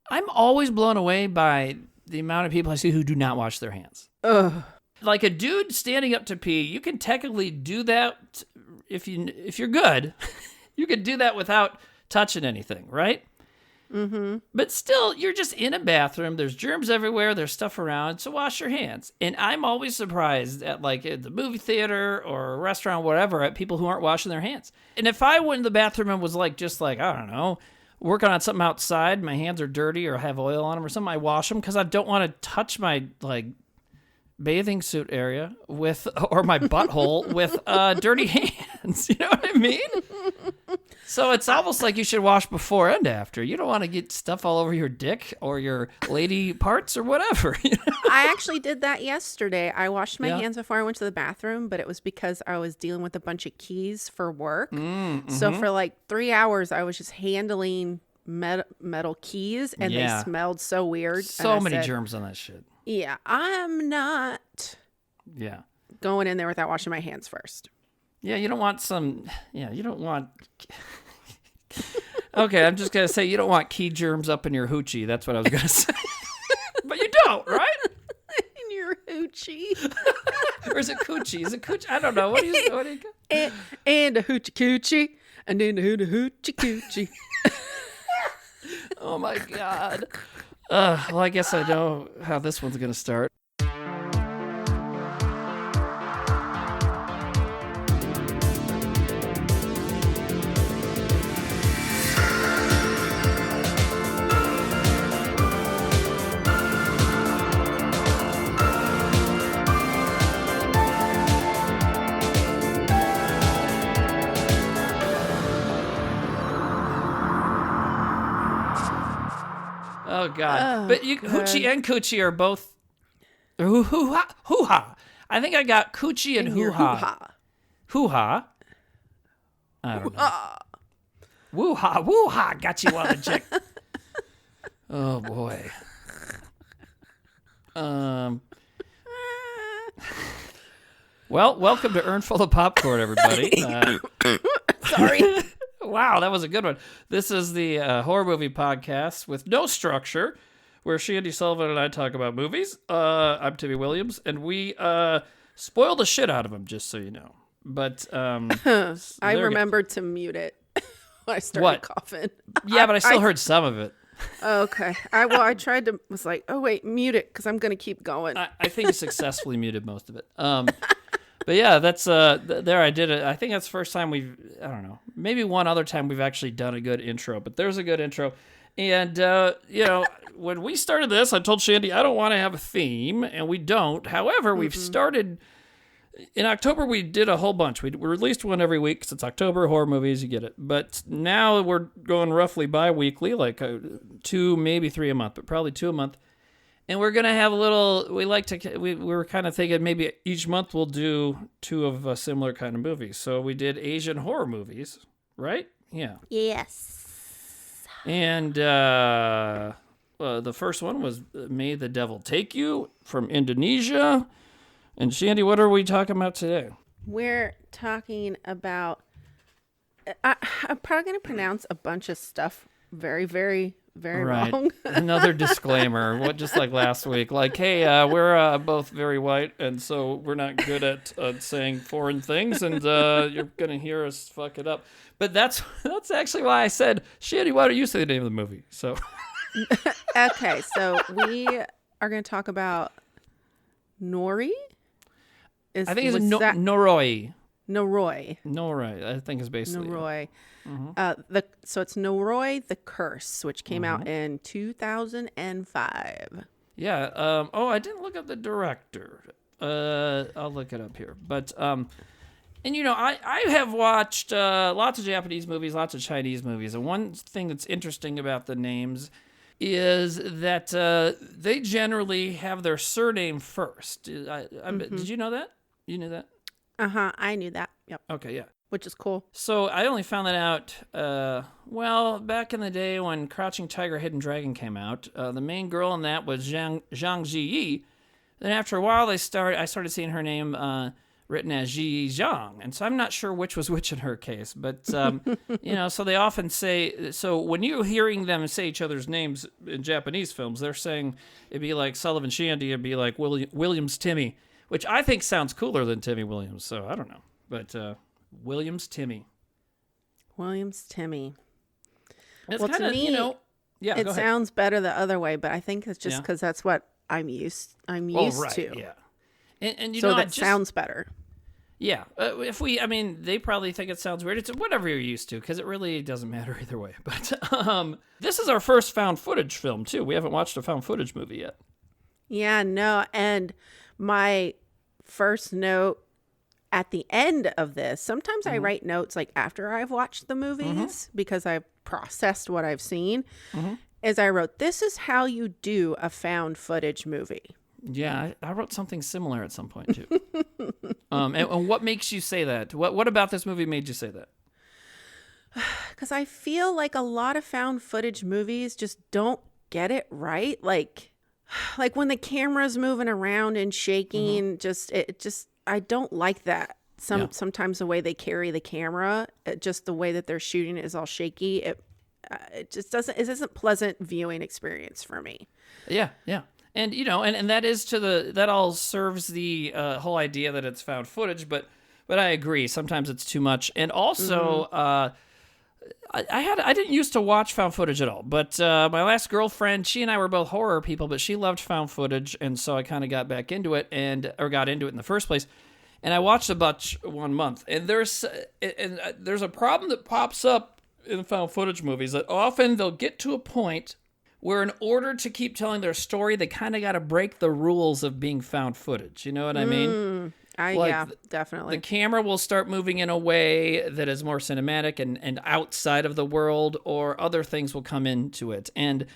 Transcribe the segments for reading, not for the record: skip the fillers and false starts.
I'm always blown away by the amount of people I see who do not wash their hands. Ugh. Like a dude standing up to pee, you can technically do that if you're good. You could do that without touching anything, right? Mm-hmm. But still, you're just in a bathroom. There's germs everywhere. There's stuff around. So wash your hands. And I'm always surprised at, like, at the movie theater or a restaurant, whatever, at people who aren't washing their hands. And if I went in the bathroom and was like, just like, I don't know, working on something outside, my hands are dirty or have oil on them or something, I wash them because I don't want to touch my, like, bathing suit area or my butthole with dirty hands. You know what I mean? So it's almost like you should wash before and after. You don't want to get stuff all over your dick or your lady parts or whatever. You know? I actually did that yesterday. I washed my hands before I went to the bathroom, but it was because I was dealing with a bunch of keys for work. Mm-hmm. So for like 3 hours, I was just handling metal keys, and they smelled so weird. So many germs on that shit. Yeah, I'm not going in there without washing my hands first. Yeah, you don't want you don't want... Okay, I'm just going to say you don't want key germs up in your hoochie. That's what I was going to say. But you don't, right? In your hoochie. Or is it coochie? Is it coochie? I don't know. What do you call it? And a hoochie coochie. And then a hoochie coochie. Oh, my God. Well, I guess I know how this one's going to start. Oh, God. But hoochie and coochie are both... Hoo-ha. I think I got coochie and hoo-ha. Hoo-ha. I don't know. Woo-ha. Woo-ha. Got you on the chick. Oh, boy. Well, welcome to Earnful of Popcorn, everybody. Sorry. Wow, that was a good one. This is the horror movie podcast with no structure, where Shandi Sullivan and I talk about movies. I'm Timmy Williams, and we spoil the shit out of them, just so you know. But I remembered to mute it when I started coughing. Yeah, but I still heard some of it. Okay. I tried to, was like, oh, wait, mute it, because I'm going to keep going. I think you successfully muted most of it. But yeah, that's there I did it. I think that's the first time I don't know, maybe one other time we've actually done a good intro, but there's a good intro. And, when we started this, I told Shandi I don't want to have a theme, and we don't. However, we've started, in October we did a whole bunch. We released one every week because it's October, horror movies, you get it. But now we're going roughly bi-weekly, like 2, maybe 3 a month, but probably 2 a month. And we're going to have a little, we were kind of thinking maybe each month we'll do 2 of a similar kind of movies. So we did Asian horror movies, right? Yeah. Yes. And the first one was May the Devil Take You from Indonesia. And Shandi, what are we talking about today? We're talking about, I'm probably going to pronounce a bunch of stuff very, very, very wrong. Another disclaimer, just like last week. Like, hey, we're both very white, and so we're not good at saying foreign things, and you're going to hear us fuck it up. But that's actually why I said, Shandi, why don't you say the name of the movie? So, okay, so we are going to talk about Noroi. I think it's Noroi. Noroi, I think is basically Noroi. Mm-hmm. So it's Noroi the Curse, which came out in 2005. Yeah. I didn't look up the director. I'll look it up here. But and I have watched lots of Japanese movies, lots of Chinese movies, and one thing that's interesting about the names is that they generally have their surname first. Did you know that? You knew that? I knew that. Yep. Okay, yeah. Which is cool. So I only found that out, back in the day when Crouching Tiger, Hidden Dragon came out. The main girl in that was Zhang Ziyi. Then after a while, I started seeing her name written as Ji Zhang. And so I'm not sure which was which in her case. But, so they often say, so when you're hearing them say each other's names in Japanese films, they're saying it'd be like Sullivan Shandy, it'd be like Williams Timmy, which I think sounds cooler than Timmy Williams. So I don't know. But Williams Timmy. Williams Timmy. It's well, to me, yeah, it sounds better the other way, but I think it's just because that's what I'm used to. Yeah. And so that sounds better. Yeah. They probably think it sounds weird. It's whatever you're used to, because it really doesn't matter either way. But this is our first found footage film, too. We haven't watched a found footage movie yet. Yeah, no. And my first note at the end of this, sometimes I write notes like after I've watched the movies because I've processed what I've seen, is I wrote, this is how you do a found footage movie. Yeah, I wrote something similar at some point, too. And what makes you say that? What about this movie made you say that? Because I feel like a lot of found footage movies just don't get it right. Like when the camera's moving around and shaking, I don't like that. Sometimes the way they carry the camera, just the way that they're shooting is all shaky. It isn't pleasant viewing experience for me. Yeah. And, and that is that all serves the whole idea that it's found footage, but I agree. Sometimes it's too much. And also, I didn't used to watch found footage at all, but my last girlfriend, she and I were both horror people, but she loved found footage. And so I kind of got back into it or got into it in the first place. And I watched a bunch 1 month, and there's a problem that pops up in found footage movies that often they'll get to a point where in order to keep telling their story, they kind of got to break the rules of being found footage. You know what I mean? Yeah, definitely. The camera will start moving in a way that is more cinematic and outside of the world, or other things will come into it. And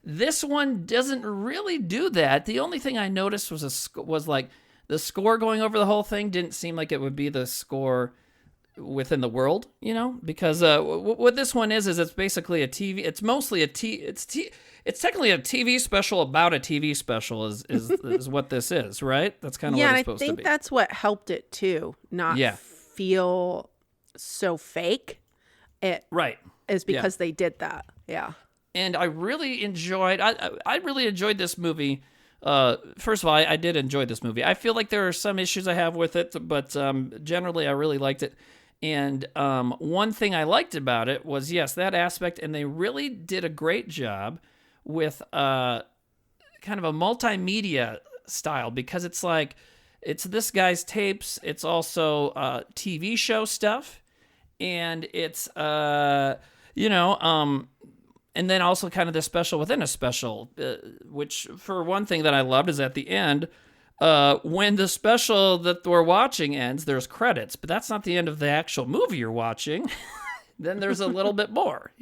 this one doesn't really do that. The only thing I noticed was like the score going over the whole thing didn't seem like it would be the score within the world, because what this one is it's basically a TV. It's mostly it's technically a TV special about a TV special is what this is, right? That's kind of what it's supposed to be. Yeah, I think that's what helped it too, not feel so fake. It is because they did that. Yeah. And I really enjoyed this movie. First of all, I did enjoy this movie. I feel like there are some issues I have with it, but generally I really liked it. And one thing I liked about it was, that aspect, and they really did a great job with kind of a multimedia style, because it's like, it's this guy's tapes, it's also TV show stuff, and it's, and then also kind of the special within a special, which for one thing that I loved is at the end, when the special that we're watching ends, there's credits, but that's not the end of the actual movie you're watching. Then there's a little bit more,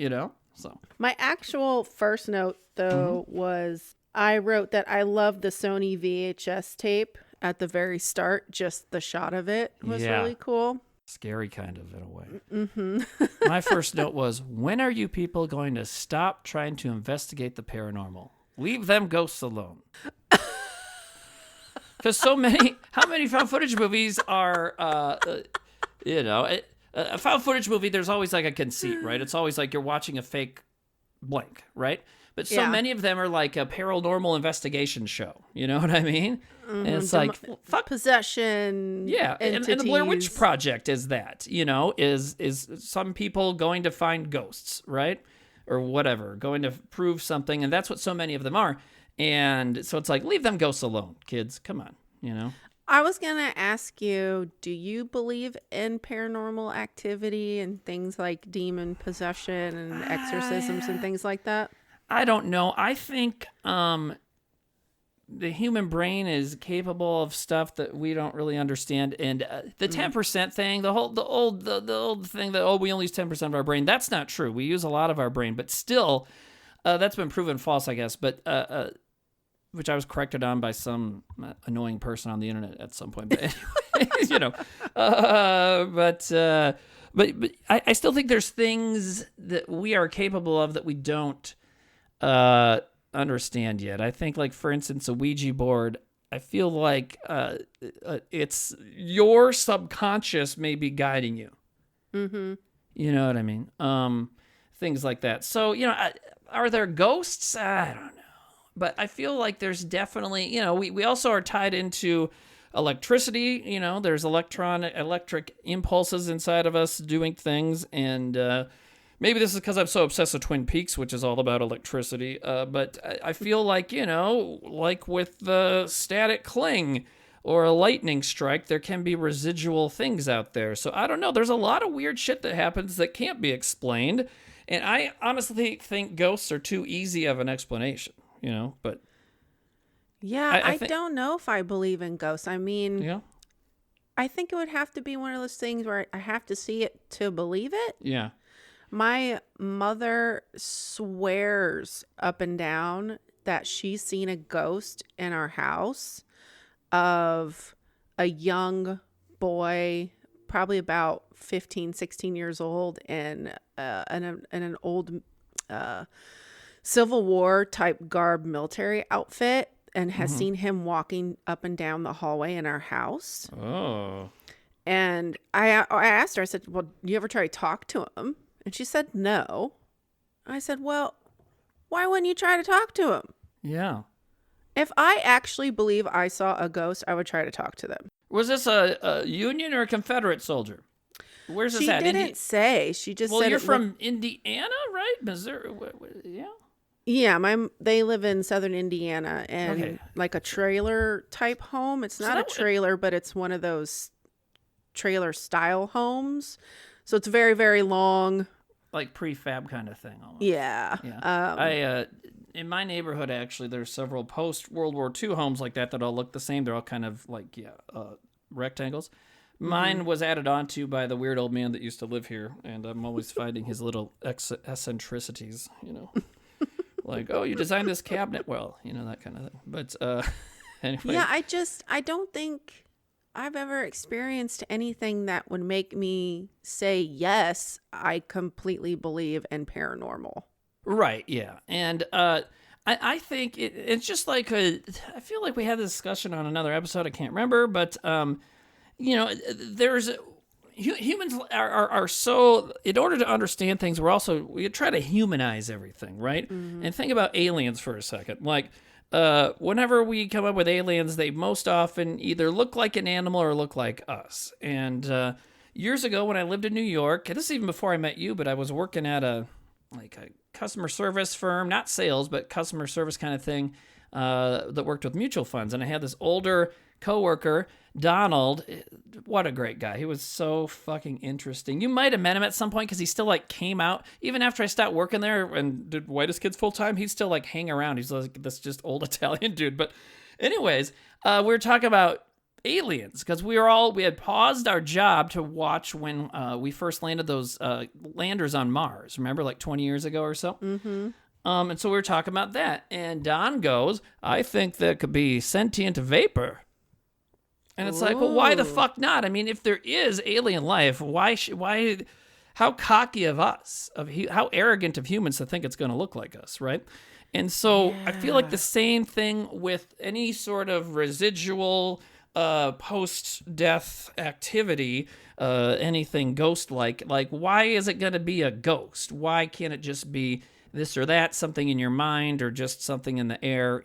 So my actual first note though was I wrote that I love the Sony VHS tape at the very start. Just the shot of it was really cool. Scary kind of, in a way. My first note was, when are you people going to stop trying to investigate the paranormal? Leave them ghosts alone. Because how many found footage movies are, a found footage movie, there's always like a conceit, right? It's always like you're watching a fake blank, right? But so many of them are like a paranormal investigation show. You know what I mean? And it's like possession. Yeah, and the Blair Witch Project is that. Is some people going to find ghosts, right, or whatever, going to prove something, and that's what so many of them are. And so it's like, leave them ghosts alone, kids. Come on, I was gonna ask you, do you believe in paranormal activity and things like demon possession and exorcisms and things like that? I don't know. I think the human brain is capable of stuff that we don't really understand, and the 10% thing, the old thing that we only use 10% of our brain. That's not true. We use a lot of our brain, but still, that's been proven false, I guess. But which I was corrected on by some annoying person on the internet at some point. But anyways, but I still think there's things that we are capable of that we don't understand yet. I think, like, for instance, a Ouija board, I feel like it's your subconscious may be guiding you. Mm-hmm. You know what I mean? Things like that. So, are there ghosts? I don't know. But I feel like there's definitely, we also are tied into electricity. There's electric impulses inside of us doing things. And maybe this is because I'm so obsessed with Twin Peaks, which is all about electricity. But I feel like, like with the static cling or a lightning strike, there can be residual things out there. So I don't know. There's a lot of weird shit that happens that can't be explained. And I honestly think ghosts are too easy of an explanation, but Yeah, I don't know if I believe in ghosts. I mean, yeah, I think it would have to be one of those things where I have to see it to believe it. yeah. My mother swears up and down that she's seen a ghost in our house of a young boy, probably about 15, 16 years old, in an old Civil War type garb military outfit, and has seen him walking up and down the hallway in our house. Oh. And I asked her, I said, well, do you ever try to talk to him? And she said, no. I said, well, why wouldn't you try to talk to him? Yeah. If I actually believe I saw a ghost, I would try to talk to them. Was this a Union or a Confederate soldier? Where's this She at? didn't say. She just Well, said you're it from Indiana, right? Missouri? Yeah. Yeah, they live in southern Indiana, and Okay. like a trailer type home. It's not a trailer, but it's one of those trailer style homes. So it's very, very long. Like prefab kind of thing almost. Yeah. Yeah. In my neighborhood, actually, there's several post-World War II homes like that all look the same. They're all kind of like, rectangles. Mine was added onto by the weird old man that used to live here, and I'm always finding his little eccentricities, Like, oh, you designed this cabinet well, that kind of thing. But anyway. Yeah, I don't think I've ever experienced anything that would make me say, yes, I completely believe in paranormal. Right, yeah. And I think it's just like I feel like we had this discussion on another episode. I can't remember, but there's humans are so, in order to understand things, we try to humanize everything, right? And think about aliens for a second. Like whenever we come up with aliens, they most often either look like an animal or look like us. And years ago when I lived in New York, and this is even before I met you, but I was working at a customer service firm, not sales, but customer service kind of thing, that worked with mutual funds. And I had this older coworker, Donald. What a great guy. He was so fucking interesting. You might have met him at some point because he still came out. Even after I stopped working there and did Whitest Kids full time, he'd still hang around. He's like this just old Italian dude. But anyways, we were talking about aliens because we had paused our job to watch when we first landed those landers on Mars. Remember, 20 years ago or so? Mm-hmm. And so we were talking about that. And Don goes, I think there could be sentient vapor. And it's like, well, why the fuck not? I mean, if there is alien life, how cocky of us, how arrogant of humans to think it's going to look like us, right? And so I feel like the same thing with any sort of residual post-death activity, anything ghost-like. Like, why is it going to be a ghost? Why can't it just be this or that, something in your mind or just something in the air,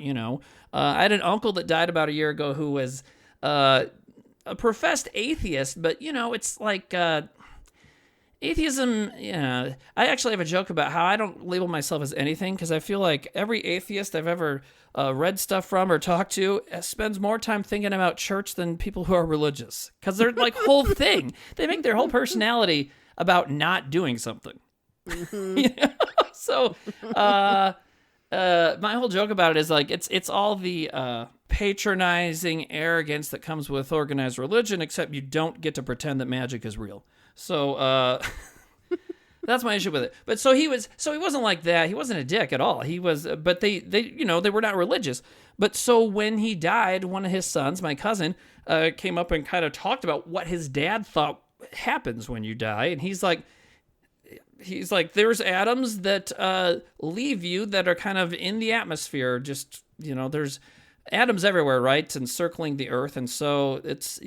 I had an uncle that died about a year ago who was a professed atheist, but, it's like atheism, I actually have a joke about how I don't label myself as anything because I feel like every atheist I've ever read stuff from or talked to spends more time thinking about church than people who are religious because they're whole thing. They make their whole personality about not doing something. Mm-hmm. So my whole joke about it is it's all the patronizing arrogance that comes with organized religion, except you don't get to pretend that magic is real. So that's my issue with it. But he wasn't like that. He wasn't a dick at all. He was, but they were not religious. But so when he died, one of his sons, my cousin, came up and kind of talked about what his dad thought happens when you die, and he's like, there's atoms that leave you that are kind of in the atmosphere. Just, there's atoms everywhere, right? And circling the Earth. And so it's,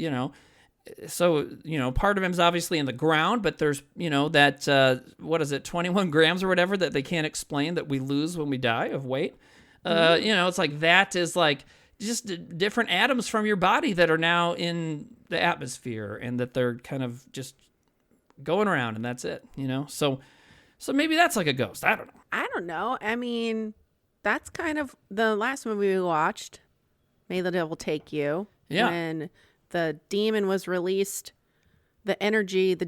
part of him is obviously in the ground, but there's, that, 21 grams or whatever that they can't explain that we lose when we die of weight. It's like that is like just different atoms from your body that are now in the atmosphere and that they're kind of just going around and that's it, So maybe that's like a ghost. I don't know. I don't know. I mean, that's kind of the last movie we watched, May the Devil Take You. Yeah. When the demon was released, the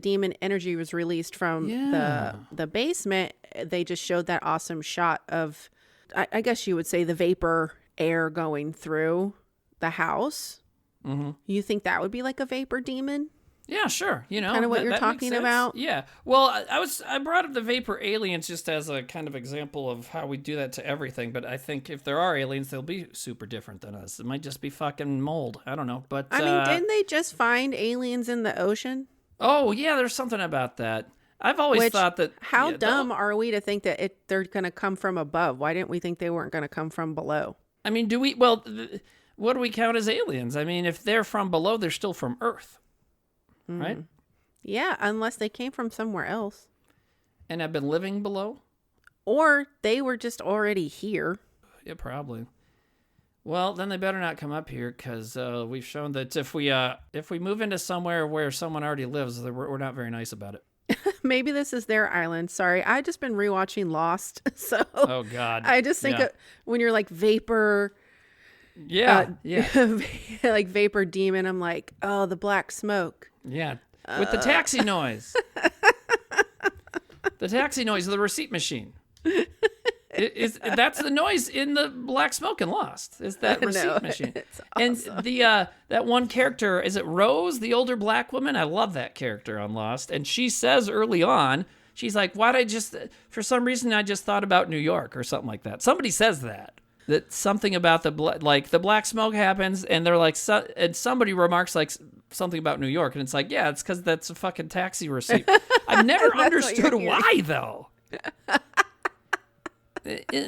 demon energy was released from the basement. They just showed that awesome shot of, I guess you would say, the vapor air going through the house. Mm-hmm. You think that would be like a vapor demon? Yeah, sure. Kind of what you're talking about. Yeah. Well, I brought up the vapor aliens just as a kind of example of how we do that to everything. But I think if there are aliens, they'll be super different than us. It might just be fucking mold. I don't know. But I mean, didn't they just find aliens in the ocean? Oh yeah, there's something about that. I've always thought that. How dumb are we to think that they're going to come from above? Why didn't we think they weren't going to come from below? I mean, do we? Well, what do we count as aliens? I mean, if they're from below, they're still from Earth. Right? Yeah, unless they came from somewhere else. And have been living below? Or they were just already here. Yeah, probably. Well, then they better not come up here because we've shown that if we move into somewhere where someone already lives, we're not very nice about it. Maybe this is their island. Sorry, I just been rewatching Lost, so oh god, I just think of, when you're like vapor. Yeah. Like vapor demon. I'm like, oh, the black smoke. Yeah, with the taxi noise. The taxi noise of the receipt machine. That's the noise in the black smoke and Lost. Is that receipt machine? It's awesome. And the that one character, is it Rose, the older black woman? I love that character on Lost. And she says early on, she's like, for some reason I just thought about New York or something like that. Somebody says that something about the black smoke happens and they're like, and somebody remarks like something about New York. And it's like, yeah, it's because that's a fucking taxi receipt. I've never understood why though.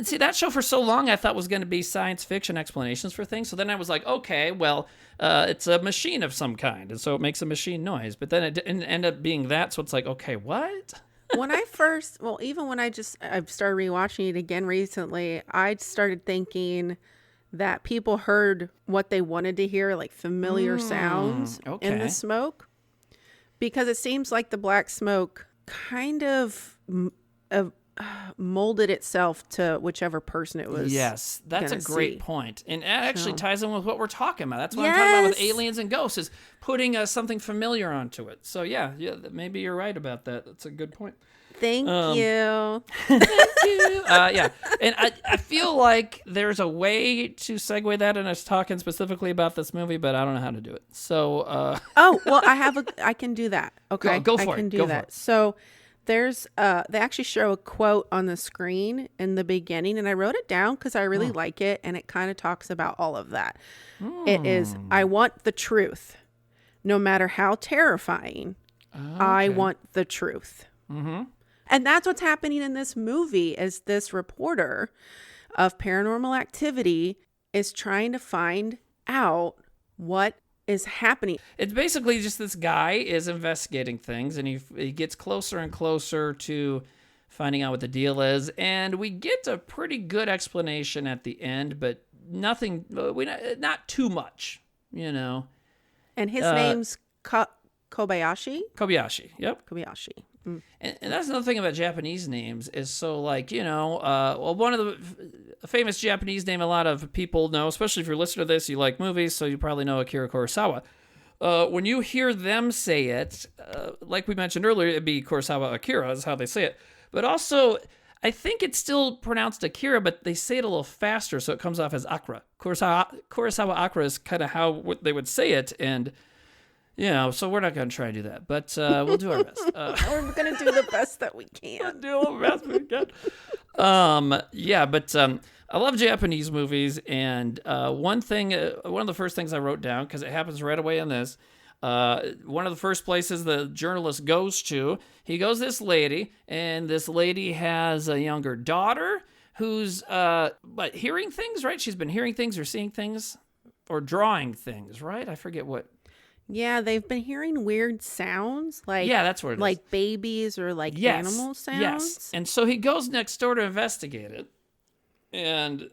See, that show for so long I thought was going to be science fiction explanations for things. So then I was like, okay, well, it's a machine of some kind. And so it makes a machine noise. But then it didn't end up being that. So it's like, okay, what? When I even when I've started rewatching it again recently, I started thinking that people heard what they wanted to hear, like familiar sounds in the smoke. Because it seems like the black smoke kind of molded itself to whichever person it was. Yes, that's a great point. And it actually ties in with what we're talking about. That's what I'm talking about with aliens and ghosts, is putting something familiar onto it. So yeah, maybe you're right about that. That's a good point. Thank you. Thank you. Yeah, and I feel like there's a way to segue that in us talking specifically about this movie, but I don't know how to do it. So. Oh, well, I can do that. Okay, go for it. I can do that. So. There's they actually show a quote on the screen in the beginning, and I wrote it down because I really like it, and it kind of talks about all of that. It is, I want the truth, no matter how terrifying. I want the truth. Mm-hmm. And that's what's happening in this movie, is this reporter of paranormal activity is trying to find out what is happening. It's basically just this guy is investigating things, and he gets closer and closer to finding out what the deal is, and we get a pretty good explanation at the end, but nothing, not too much, And his name's Kobayashi? Kobayashi, yep. Kobayashi. Mm. And that's another thing about Japanese names is so like, one of the famous Japanese name a lot of people know, especially if you're listening to this, you like movies, so you probably know Akira Kurosawa. When you hear them say it, like we mentioned earlier, it'd be Kurosawa Akira is how they say it. But also, I think it's still pronounced Akira, but they say it a little faster, so it comes off as Akira. Kurosawa Akira is kind of how they would say it, and so we're not going to try and do that, but we'll do our best. We're going to do the best that we can. Do the best we can. But I love Japanese movies, and one of the first things I wrote down, because it happens right away in this, one of the first places the journalist goes to, he goes this lady, and this lady has a younger daughter who's but hearing things, right? She's been hearing things or seeing things or drawing things, right? I forget what. Yeah, they've been hearing weird sounds, like Yeah, that's what it is. like babies or like animal sounds. Yes. And so he goes next door to investigate it. And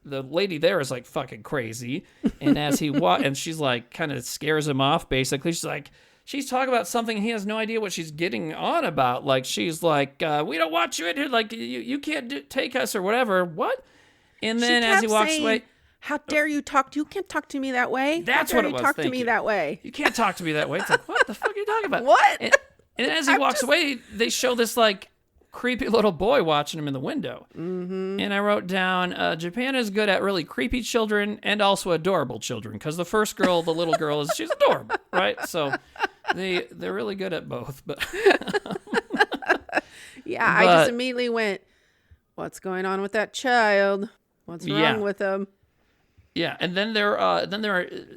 the lady there is like fucking crazy. And as he and she's like kind of scares him off basically. She's talking about something he has no idea what she's getting on about. Like she's like, we don't want you in here. Like you can't take us or whatever. What? And then as he walks away, how dare you talk? You can't talk to me that way. That's what it was. Talk to me that way. You can't talk to me that way. It's like, what the fuck are you talking about? What? And then as he walks away, they show this like creepy little boy watching him in the window. Mm-hmm. And I wrote down, Japan is good at really creepy children and also adorable children. Because the first girl, the little girl, she's adorable, right? So they're really good at both. But I just immediately went, what's going on with that child? What's wrong with him? Yeah, and then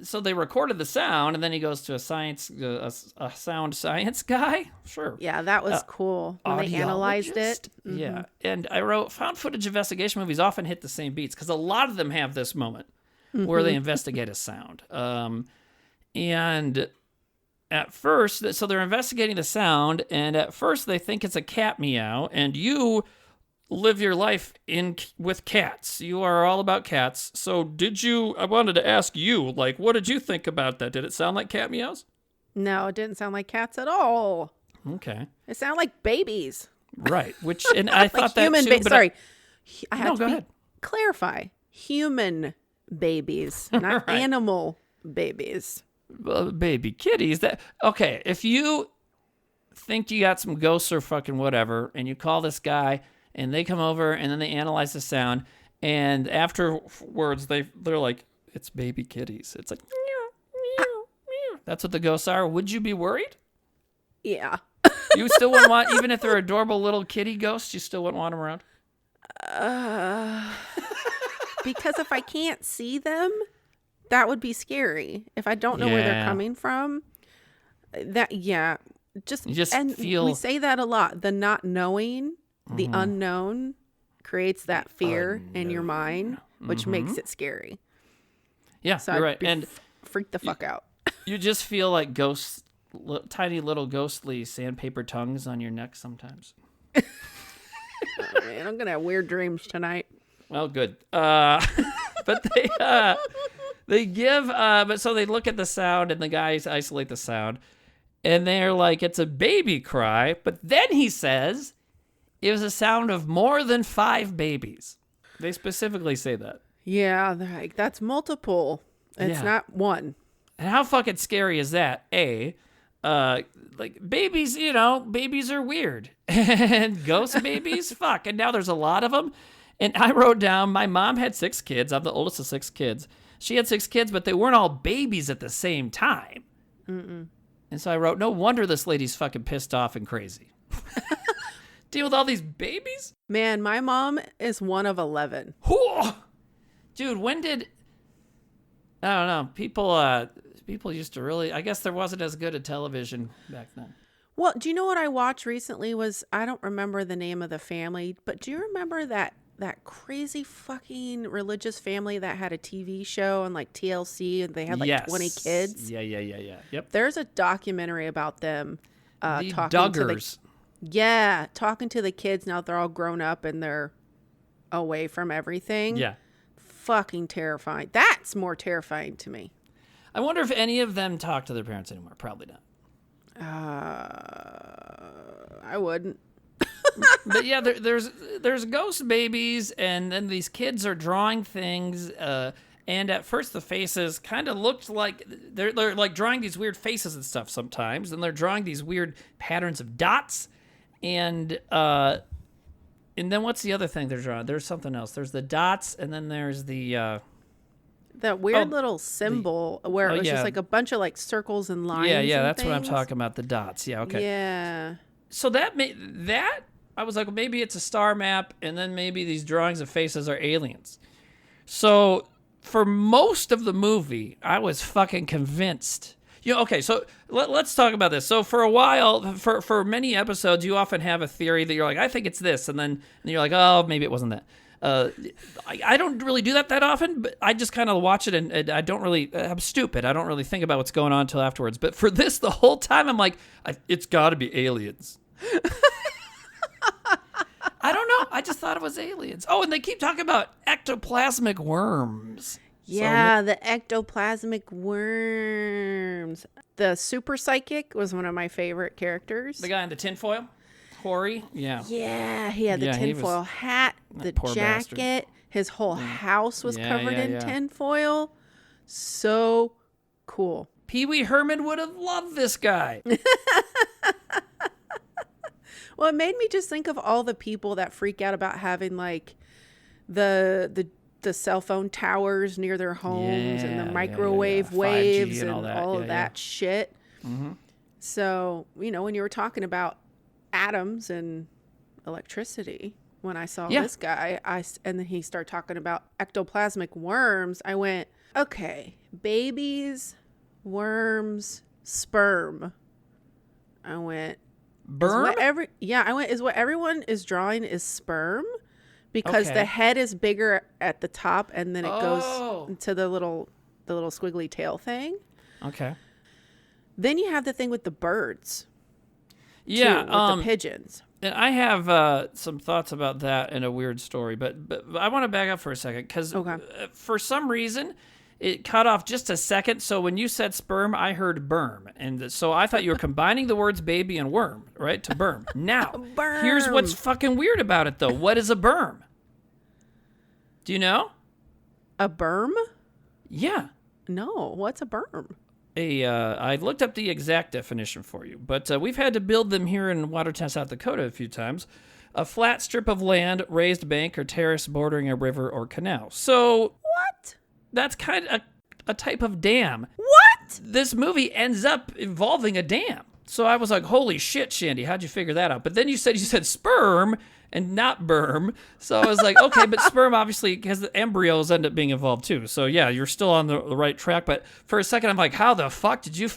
so they recorded the sound, and then he goes to a sound science guy. Sure. Yeah, that was cool when they analyzed it. Mm-hmm. Yeah, and I wrote found footage investigation movies often hit the same beats because a lot of them have this moment where they investigate a sound. And at first, so they're investigating the sound, and at first they think it's a cat meow, and you live your life with cats. You are all about cats. So I wanted to ask you, like, what did you think about that? Did it sound like cat meows? No, it didn't sound like cats at all. Okay. It sounded like babies. Right. And I thought that human too. But sorry. I have go to ahead. Clarify. Human babies, not Right. animal babies. Baby kitties. Okay, if you think you got some ghosts or fucking whatever, and you call this guy, and they come over, and then they analyze the sound, and afterwards they're like, it's baby kitties. It's like, meow, meow, meow. That's what the ghosts are. Would you be worried? Yeah. You still wouldn't want, even if they're adorable little kitty ghosts, you still wouldn't want them around? Because if I can't see them, that would be scary. If I don't know where they're coming from, just feel. We say that a lot. The not knowing, the unknown creates that fear in your mind, which makes it scary. Yeah, So you're I'd right. be And freak the fuck out. you just feel like ghosts, tiny little ghostly sandpaper tongues on your neck sometimes. Oh, man, I'm gonna have weird dreams tonight. Well, good. But they give, but so they look at the sound, and the guys isolate the sound, and they're like, it's a baby cry. But then he says it was a sound of more than 5 babies. They specifically say that. Yeah, they're like, that's multiple. It's not one. And how fucking scary is that? Like babies, babies are weird. And ghost babies, fuck. And now there's a lot of them. And I wrote down, my mom had 6 kids. I'm the oldest of 6 kids. She had 6 kids, but they weren't all babies at the same time. Mm-mm. And so I wrote, no wonder this lady's fucking pissed off and crazy. Deal with all these babies? Man, my mom is one of 11. Whoa! Dude, when did... I don't know. People used to really... I guess there wasn't as good a television back then. Well, do you know what I watched recently I don't remember the name of the family, but do you remember that crazy fucking religious family that had a TV show on like TLC and they had like 20 kids? Yeah. Yep. There's a documentary about them The talking Duggars. talking to the kids now that they're all grown up and they're away from everything. Yeah. Fucking terrifying. That's more terrifying to me. I wonder if any of them talk to their parents anymore. Probably not. I wouldn't. But yeah, there's ghost babies, and then these kids are drawing things. And at first, the faces kind of looked like they're like drawing these weird faces and stuff sometimes, and they're drawing these weird patterns of dots. And then what's the other thing they're drawing? There's something else. There's the dots, and then there's the that weird little symbol where it was just like a bunch of like circles and lines. Yeah, that's things. what I'm talking about. The dots. Yeah, okay. Yeah. So that I was like, well, maybe it's a star map, and then maybe these drawings of faces are aliens. So for most of the movie, I was fucking convinced. Okay, so let's talk about this. So for a while, for many episodes, you often have a theory that you're like, I think it's this, and then you're like, oh, maybe it wasn't that. I don't really do that often, but I just kind of watch it, and I don't really, I'm stupid. I don't really think about what's going on until afterwards. But for this, the whole time, I'm like, it's got to be aliens. I don't know. I just thought it was aliens. Oh, and they keep talking about ectoplasmic worms. Yeah, the ectoplasmic worms. The super psychic was one of my favorite characters. The guy in the tinfoil? Corey? Yeah. Yeah, he had the tinfoil hat, the jacket. Bastard. His whole house was covered in tinfoil. So cool. Pee Wee Herman would have loved this guy. Well, it made me just think of all the people that freak out about having like the cell phone towers near their homes and the microwave waves and all of that shit. Mm-hmm. So, when you were talking about atoms and electricity, when I saw this guy, and then he started talking about ectoplasmic worms, I went, okay, babies, worms, sperm. I went, Berm? Is what everyone is drawing is sperm? Because the head is bigger at the top, and then it goes into the little squiggly tail thing. Okay. Then you have the thing with the birds. Yeah, with the pigeons. And I have some thoughts about that in a weird story, but I want to back up for a second because for some reason it cut off just a second. So when you said sperm, I heard berm, and so I thought you were combining the words baby and worm, right? To berm. Now, here's what's fucking weird about it, though. What is a berm? Do you know? A berm? Yeah. No. What's a berm? I looked up the exact definition for you, but we've had to build them here in Watertown, South Dakota a few times. A flat strip of land, raised bank, or terrace bordering a river or canal. So what? That's kind of a type of dam. What? This movie ends up involving a dam. So I was like, holy shit, Shandi, how'd you figure that out? But then you said sperm and not berm. So I was like, okay, but sperm obviously, because the embryos end up being involved too. So yeah, you're still on the right track. But for a second, I'm like, how the fuck did you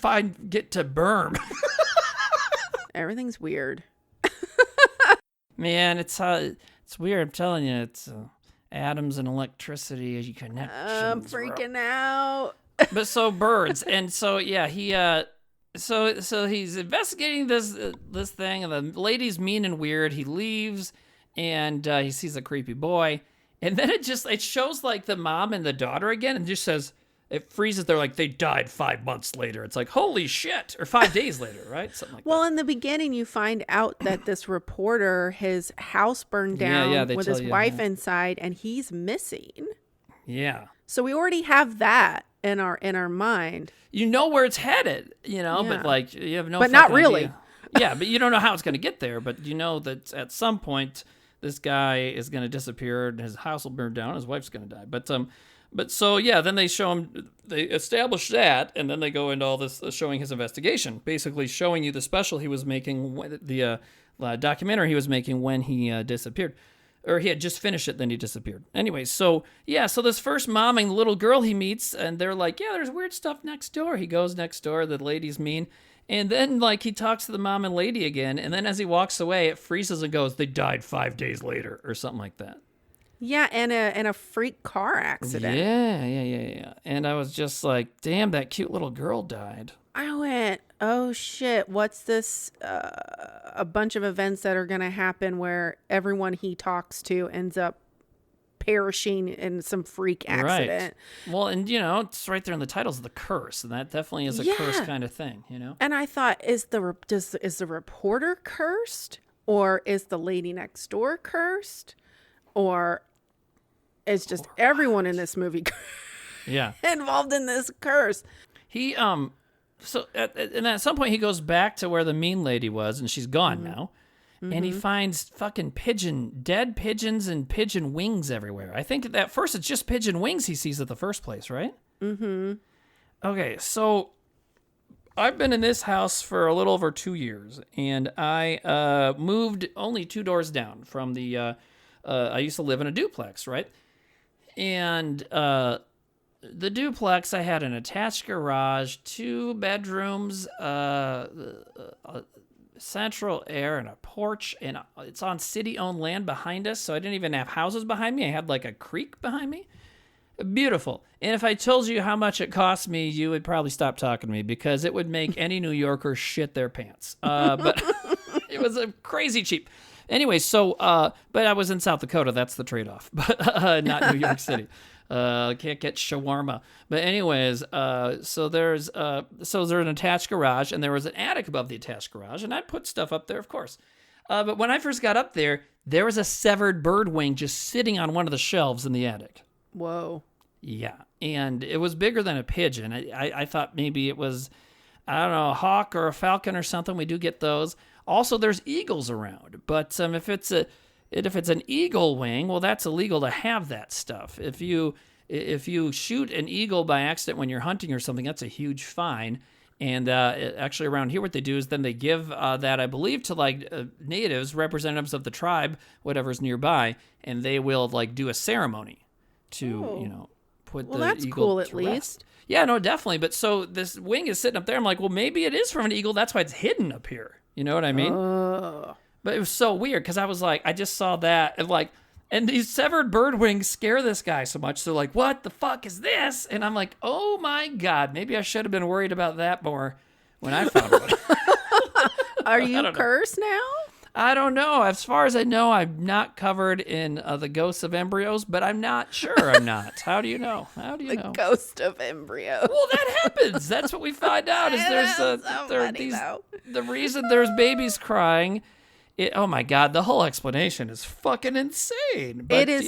get to berm? Everything's weird. Man, it's weird. I'm telling you, it's atoms and electricity as you connect. I'm freaking out. But so birds, and so yeah, he so he's investigating this thing, and the lady's mean and weird. He leaves, and he sees a creepy boy, and then it shows like the mom and the daughter again, and just says. It freezes there like they died 5 months later. It's like, holy shit. Or 5 days later, right? Something like that. Well, in the beginning, you find out that this reporter, his house burned down with his wife inside, and he's missing. Yeah. So we already have that in our mind. You know where it's headed, but like you have no But not really. Idea. Yeah, but you don't know how it's going to get there. But you know that at some point, this guy is going to disappear, and his house will burn down, his wife's going to die. But so, yeah, then they show him, they establish that, and then they go into all this showing his investigation, basically showing you the special he was making, the documentary he was making when he disappeared. Or he had just finished it, then he disappeared. Anyway, so, yeah, so this first mom and little girl he meets, and they're like, yeah, there's weird stuff next door. He goes next door, the lady's mean. And then, like, he talks to the mom and lady again, and then as he walks away, it freezes and goes, they died 5 days later, or something like that. Yeah, and a freak car accident. Yeah. And I was just like, damn, that cute little girl died. I went, oh shit, what's this? A bunch of events that are going to happen where everyone he talks to ends up perishing in some freak accident. Right. Well, and it's right there in the titles of the curse, and that definitely is a curse kind of thing, And I thought, is the reporter cursed, or is the lady next door cursed? Or is just everyone in this movie involved in this curse? He so at some point he goes back to where the mean lady was, and she's gone now, and he finds fucking dead pigeons and pigeon wings everywhere. I think at first it's just pigeon wings he sees at the first place, right? Mm-hmm. Okay, so I've been in this house for a little over 2 years, and I moved only 2 doors down from the. I used to live in a duplex, right? And the duplex, I had an attached garage, 2 bedrooms, central air, and a porch, and it's on city-owned land behind us, so I didn't even have houses behind me. I had like a creek behind me. Beautiful. And if I told you how much it cost me, you would probably stop talking to me because it would make any New Yorker shit their pants. But it was a crazy cheap. Anyway, so, but I was in South Dakota. That's the trade-off, but not New York City. Can't get shawarma. But anyways, so there's an attached garage, and there was an attic above the attached garage, and I put stuff up there, of course. But when I first got up there was a severed bird wing just sitting on one of the shelves in the attic. Whoa. Yeah, and it was bigger than a pigeon. I thought maybe it was, I don't know, a hawk or a falcon or something. We do get those. Also, there's eagles around, but if it's an eagle wing, well, that's illegal to have that stuff. If you shoot an eagle by accident when you're hunting or something, that's a huge fine. And actually around here, what they do is then they give that, I believe, to like natives, representatives of the tribe, whatever's nearby, and they will like do a ceremony to put the that's eagle cool at to rest. least. Yeah, no, definitely. But so this wing is sitting up there. I'm like, well, maybe it is from an eagle. That's why it's hidden up here. You know what I mean? But it was so weird because I was like, I just saw that and these severed bird wings scare this guy so much. So like, what the fuck is this? And I'm like, oh my God, maybe I should have been worried about that more when I found it. Are you cursed now? I don't know. As far as I know, I'm not covered in the ghosts of embryos, but I'm not sure I'm not. How do you know? The ghost of embryo. Well, that happens. That's what we find out. Is the reason there's babies crying. Oh my God, the whole explanation is fucking insane. But it is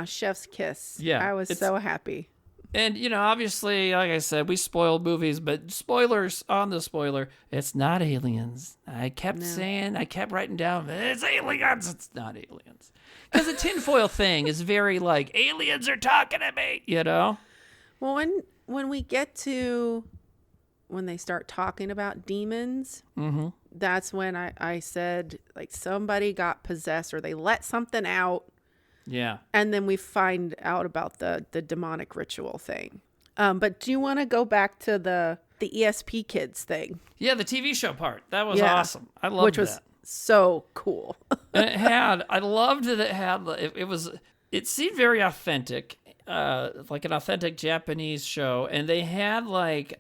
chef's kiss. Yeah, I was so happy. And, obviously, like I said, we spoiled movies, but spoilers on the spoiler, it's not aliens. I kept writing down, it's aliens. It's not aliens. Because the tinfoil thing is very like, aliens are talking to me, Well, when we get to when they start talking about demons, that's when I said, like, somebody got possessed or they let something out. Yeah. And then we find out about the demonic ritual thing. But do you want to go back to the ESP Kids thing? Yeah, the TV show part. That was awesome. I loved Which was that. So cool. And I loved that it seemed very authentic, like an authentic Japanese show. And they had like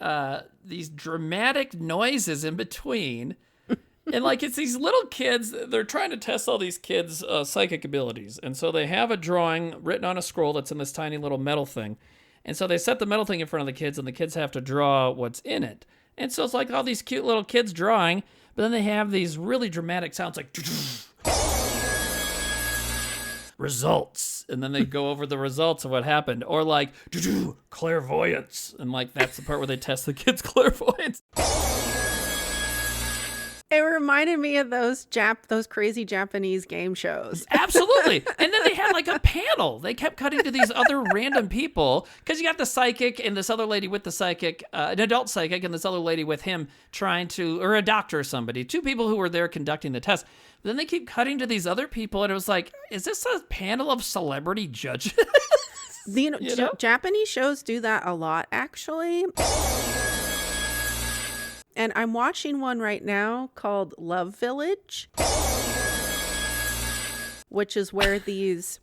these dramatic noises in between. And, like, it's these little kids, they're trying to test all these kids' psychic abilities. And so they have a drawing written on a scroll that's in this tiny little metal thing. And so they set the metal thing in front of the kids, and the kids have to draw what's in it. And so it's like all these cute little kids drawing, but then they have these really dramatic sounds like results. And then they go over the results of what happened. Or like clairvoyance. And, like, that's the part where they test the kids' clairvoyance. It reminded me of those crazy Japanese game shows. Absolutely. And then they had like a panel. They kept cutting to these other random people because you got the psychic and this other lady with the psychic, an adult psychic, and this other lady with him or a doctor or somebody. 2 people who were there conducting the test. But then they keep cutting to these other people, and it was like, is this a panel of celebrity judges? Japanese shows do that a lot, actually. And I'm watching one right now called Love Village, which is where these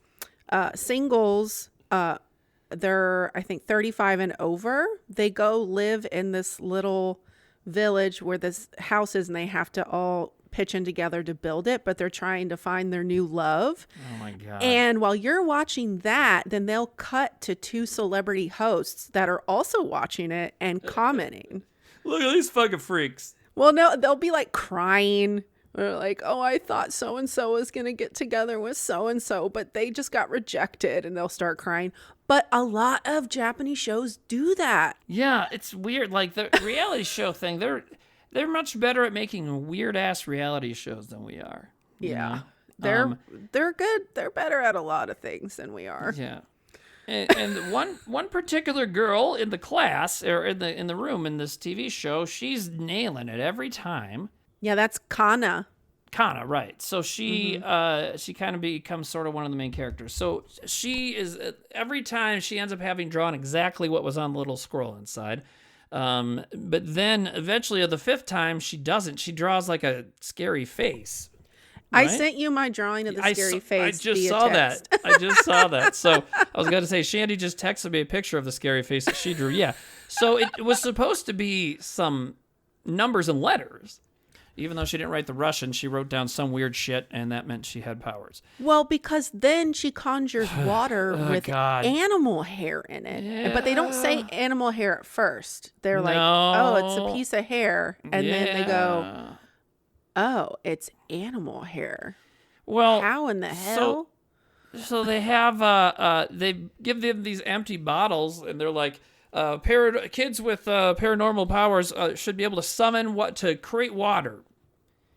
singles, they're, I think, 35 and over. They go live in this little village where this house is, and they have to all pitch in together to build it, but they're trying to find their new love. Oh, my God. And while you're watching that, then they'll cut to 2 celebrity hosts that are also watching it and commenting. Look at these fucking freaks. Well, no, they'll be like crying. They're like, oh, I thought so-and-so was going to get together with so-and-so, but they just got rejected, and they'll start crying. But a lot of Japanese shows do that. Yeah, it's weird. Like the reality show thing, they're much better at making weird-ass reality shows than we are. Yeah. They're good. They're better at a lot of things than we are. Yeah. And one particular girl in the class or in the room in this TV show, she's nailing it every time. Yeah, that's Kana. Kana, right. So she kind of becomes sort of one of the main characters. So she is, every time she ends up having drawn exactly what was on the little scroll inside. But then eventually the fifth time she doesn't. She draws like a scary face. Right? I sent you my drawing of the scary face. I just via saw text. that. I just saw that. So I was going to say, Shandi just texted me a picture of the scary face that she drew. Yeah. So it was supposed to be some numbers and letters. Even though she didn't write the Russian, she wrote down some weird shit, and that meant she had powers. Well, because then she conjures water with God. animal hair in it. Yeah. But they don't say animal hair at first. They're like, No. oh, it's a piece of hair. And then they go, oh, it's animal hair. Well, How in the hell? So they have they give them these empty bottles, and they're like, kids with paranormal powers should be able to summon to create water.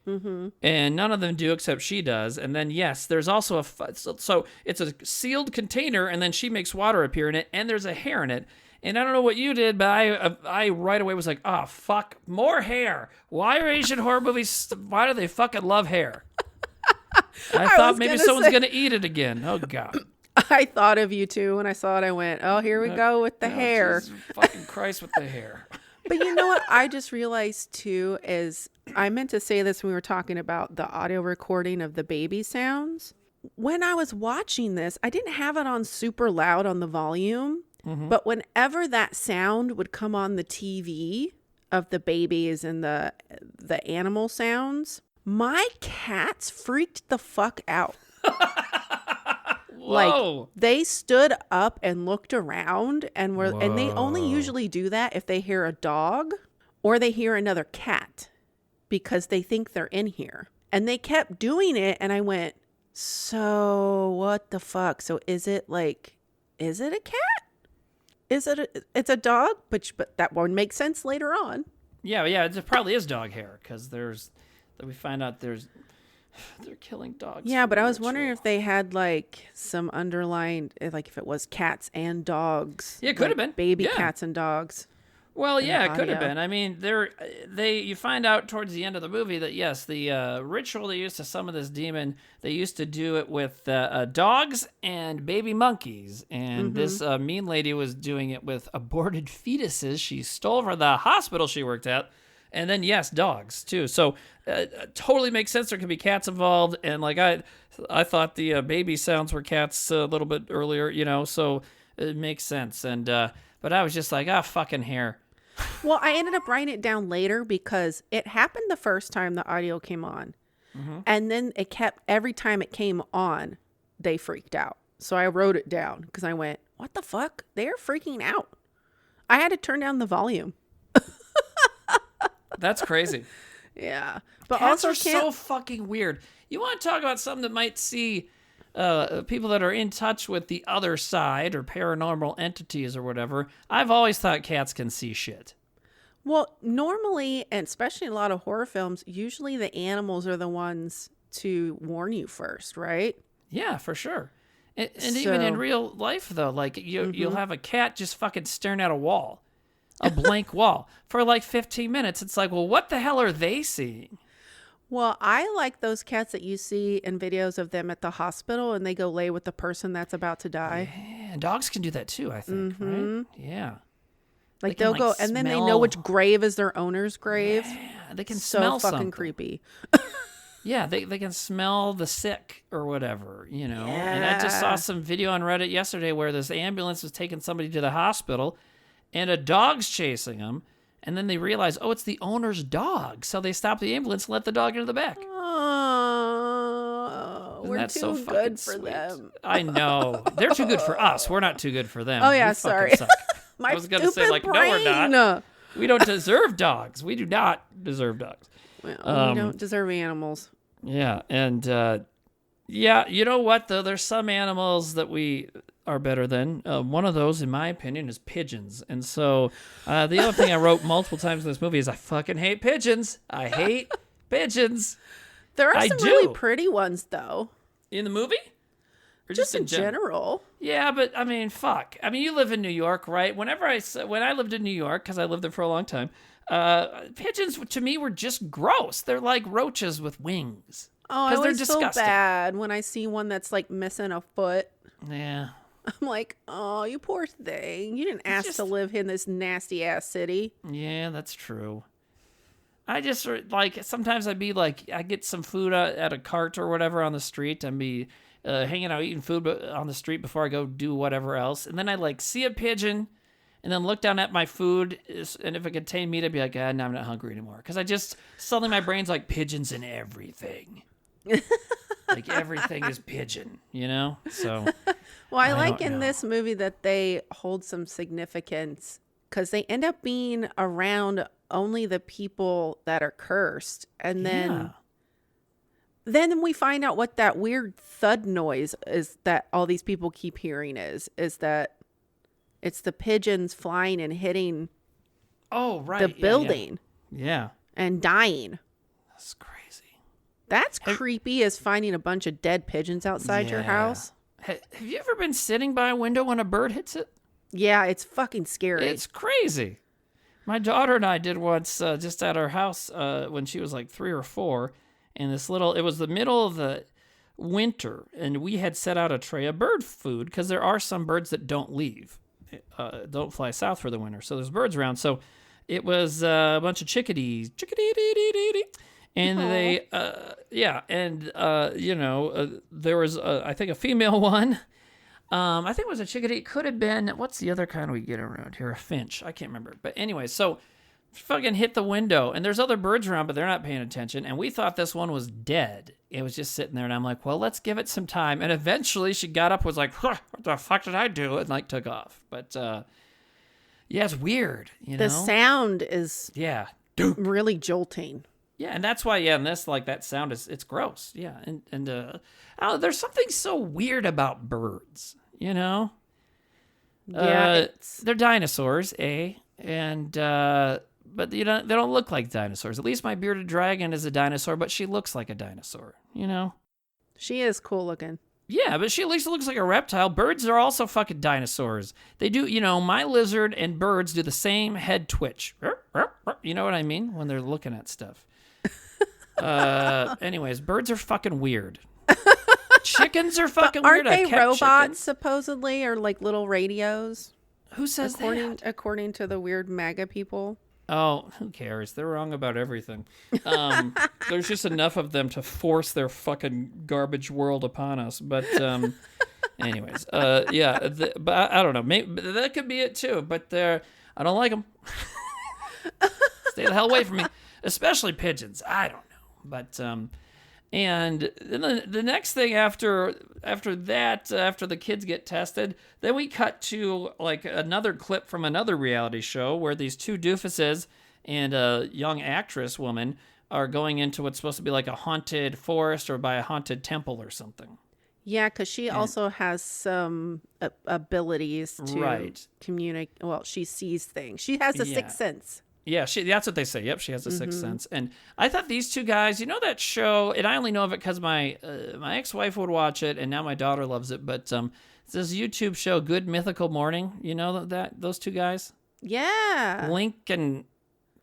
Mm-hmm. And none of them do except she does. And then yes, there's also so it's a sealed container, and then she makes water appear in it, and there's a hair in it. And I don't know what you did, but I right away was like, oh fuck, more hair. Why are Asian horror movies? Why do they fucking love hair? I thought maybe someone's gonna eat it again. Oh god. I thought of you too when I saw it. I went, oh, here we go with the hair. Jesus fucking Christ with the hair. But you know what I just realized too is I meant to say this when we were talking about the audio recording of the baby sounds. When I was watching this, I didn't have it on super loud on the volume. Mm-hmm. But whenever that sound would come on the TV of the babies and the animal sounds, my cats freaked the fuck out. Whoa. Like they stood up and looked around and they only usually do that if they hear a dog or they hear another cat because they think they're in here. And they kept doing it and I went, so what the fuck? So is it a cat? It's a dog? But that won't make sense later on. Yeah, it probably is dog hair because we find out they're killing dogs. Yeah, but I was wondering if they had like some underlying, like if it was cats and dogs. Yeah, it could have been baby cats and dogs. Well, yeah, it could have been. I mean, you find out towards the end of the movie that yes, the ritual they used to summon this demon, they used to do it with dogs and baby monkeys, and this mean lady was doing it with aborted fetuses she stole from the hospital she worked at. And then, yes, dogs, too. So, totally makes sense. There could be cats involved. And, like, I thought the baby sounds were cats a little bit earlier, so it makes sense. And but I was just like, fucking hair. Well, I ended up writing it down later because it happened the first time the audio came on. Mm-hmm. And then every time it came on, they freaked out. So I wrote it down because I went, what the fuck? They're freaking out. I had to turn down the volume. That's crazy. Yeah. But Cats also are so fucking weird. You want to talk about something that might see people that are in touch with the other side or paranormal entities or whatever. I've always thought cats can see shit. Well, normally, and especially in a lot of horror films, usually the animals are the ones to warn you first, right? Yeah, for sure. And even in real life, though, like you'll have a cat just fucking staring at a wall. A blank wall for like 15 minutes. It's like, well, what the hell are they seeing? Well, I like those cats that you see in videos of them at the hospital and they go lay with the person that's about to die. Yeah, dogs can do that too, I think, right? Yeah. Like they'll go and then they know which grave is their owner's grave. Yeah, they can so smell fucking something. Creepy. Yeah, they can smell the sick or whatever, Yeah. And I just saw some video on Reddit yesterday where this ambulance was taking somebody to the hospital and a dog's chasing them, and then they realize, it's the owner's dog. So they stop the ambulance and let the dog into the back. Oh, we're too so good for sweet? them. I know. They're too good for us. We're not too good for them. Oh, yeah, We sorry. fucking suck. My I was going to say, stupid no, we're brain. not. We don't deserve dogs. We do not deserve dogs. Well, we don't deserve animals. Yeah, and you know what, though? There's some animals that we are better than. One of those, in my opinion, is pigeons. And so the other thing I wrote multiple times in this movie is I fucking hate pigeons. I hate pigeons. There are some really pretty ones, though. In the movie? Or just in general. Yeah, but I mean, fuck. I mean, you live in New York, right? When I lived in New York, because I lived there for a long time, Pigeons to me were just gross. They're like roaches with wings. Oh, I Because they're always feel disgusting. bad when I see one that's like missing a foot. Yeah. I'm like, oh, you poor thing. You didn't ask to live in this nasty ass city. Yeah, that's true. I just like sometimes I'd be like I get some food at a cart or whatever on the street and be hanging out eating food on the street before I go do whatever else, and then I like see a pigeon, and then look down at my food, and if it contained meat, I'd be like, no, I'm not hungry anymore, because I just suddenly my brain's like pigeons in everything, like everything is pigeon, you know. So Well, I like don't in know. this movie that they hold some significance because they end up being around only the people that are cursed, and Yeah. then we find out what that weird thud noise is that all these people keep hearing is that it's the pigeons flying and hitting Oh right, the yeah, building Yeah, and dying. that's crazy. That's creepy as finding a bunch of dead pigeons outside your Yeah. house. Have you ever been sitting by a window when a bird hits it? Yeah, it's fucking scary. It's crazy. My daughter and I did once just at our house when she was like 3 or 4. And it was the middle of the winter. And we had set out a tray of bird food because there are some birds that don't leave, don't fly south for the winter. So there's birds around. So it was a bunch of chickadees. And they, there was, I think, a female one. I think it was a chickadee. It could have been, what's the other kind we get around here? A finch. I can't remember. But anyway, so fucking hit the window. And there's other birds around, but they're not paying attention. And we thought this one was dead. It was just sitting there. And I'm like, well, let's give it some time. And eventually she got up, was like, huh, what the fuck did I do? And like took off. But yeah, it's weird. You know? The sound is Yeah. really jolting. Yeah, and that's why, in this, like, that sound it's gross. Yeah, and there's something so weird about birds, you know? Yeah, They're dinosaurs, and, but, they don't look like dinosaurs. At least my bearded dragon is a dinosaur, but she looks like a dinosaur, you know? she is cool looking. Yeah, but she at least looks like a reptile. Birds are also fucking dinosaurs. They do, my lizard and birds do the same head twitch. You know what I mean? When they're looking at stuff. Anyways, birds are fucking weird. Chickens are fucking Aren't weird. they I kept robots chickens. supposedly, or like little radios? Who says that? According to the weird MAGA people. Oh, who cares? They're wrong about everything. There's just enough of them to force their fucking garbage world upon us. But anyways, but I don't know. Maybe that could be it too. But I don't like them. Stay the hell away from me, especially pigeons. I don't know. But and then the next thing after that, after the kids get tested, then we cut to like another clip from another reality show where these two doofuses and a young actress woman are going into what's supposed to be like a haunted forest or by a haunted temple or something. Yeah, because she also has some abilities to communicate. Well, she sees things. She has a sixth sense. Yeah, that's what they say. Yep, she has a sixth sense. And I thought these two guys, that show, and I only know of it because my ex-wife would watch it, and now my daughter loves it. But it's this YouTube show, Good Mythical Morning. You know those two guys? Yeah. Link and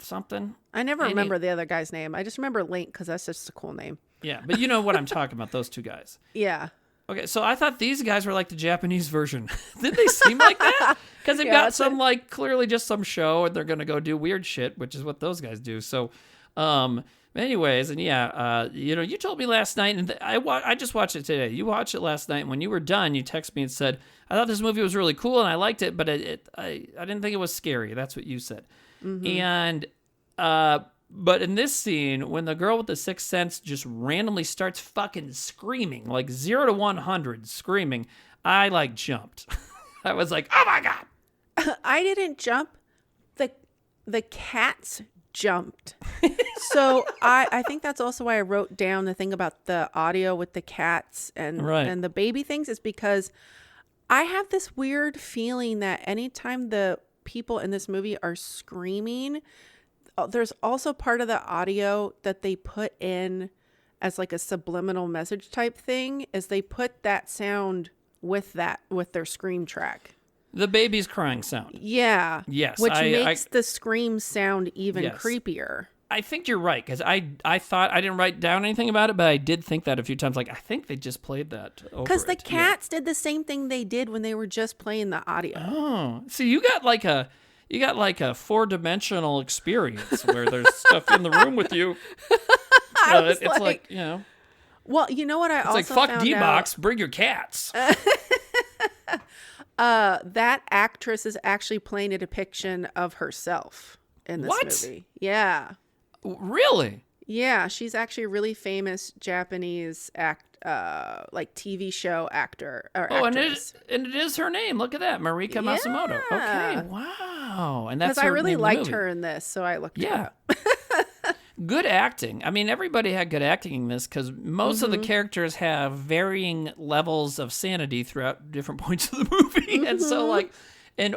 something. I never remember the other guy's name. I just remember Link because that's just a cool name. Yeah, but you know what I'm talking about, those two guys. Yeah. Okay, so I thought these guys were like the Japanese version. Did they seem like that? Because they've got some, like, clearly just some show, and they're going to go do weird shit, which is what those guys do. So, anyways, and you told me last night, and I just watched it today. You watched it last night, and when you were done, you texted me and said, I thought this movie was really cool, and I liked it, but I didn't think it was scary. That's what you said. Mm-hmm. And, but in this scene, when the girl with the sixth sense just randomly starts fucking screaming, like 0 to 100 screaming, I like jumped. I was like, oh my God. I didn't jump. The cats jumped. So I think that's also why I wrote down the thing about the audio with the cats and the baby things, is because I have this weird feeling that anytime the people in this movie are screaming, there's also part of the audio that they put in as like a subliminal message type thing, is they put that sound with their scream track. The baby's crying sound. Yeah. Yes. Which makes the scream sound even creepier. I think you're right, because I thought, I didn't write down anything about it, but I did think that a few times. Like, I think they just played that over because the cats did the same thing they did when they were just playing the audio. Oh, so you got like a 4-dimensional experience where there's stuff in the room with you. It's like, you know. Well, you know what I also found out? It's like, fuck D-Box, bring your cats. That actress is actually playing a depiction of herself in this movie. Yeah. Really? Yeah, she's actually a really famous Japanese like TV show actor or actress. And it is her name. Look at that, Marika Matsumoto. Okay, wow. And that's because I really liked her in this, so I looked her up. Good acting. I mean, everybody had good acting in this because most of the characters have varying levels of sanity throughout different points of the movie, and so like.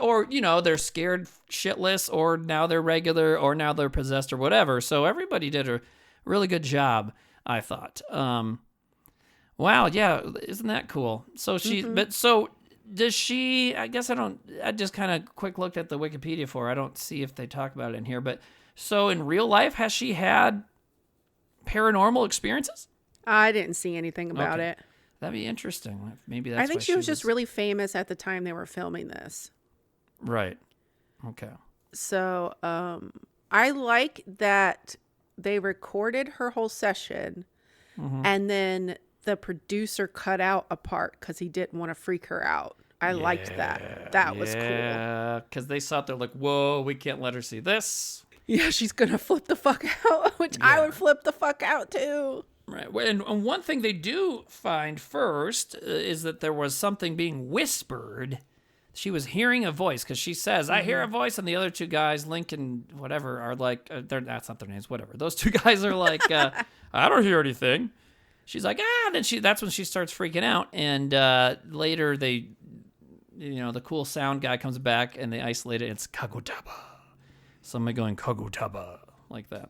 Or, you know, they're scared shitless, or now they're regular, or now they're possessed, or whatever. So everybody did a really good job, I thought. Wow, yeah, isn't that cool? So does she, I guess I just kind of quick looked at the Wikipedia for her. I don't see if they talk about it in here, but so in real life, has she had paranormal experiences? I didn't see anything about it. That'd be interesting. Maybe that's I think she was just really famous at the time they were filming this. Right. Okay. So I like that they recorded her whole session and then the producer cut out a part because he didn't want to freak her out. I liked that. That was cool. Yeah, because they thought they're like, whoa, we can't let her see this. Yeah, she's going to flip the fuck out, which I would flip the fuck out too. Right. And one thing they do find first is that there was something being whispered. She was hearing a voice because she says, I hear a voice. And the other two guys, Link and whatever, are like, that's not their names, whatever. Those two guys are like, I don't hear anything. She's like, and then that's when she starts freaking out. And later the cool sound guy comes back and they isolate it. It's Kagutaba. Somebody going Kagutaba like that.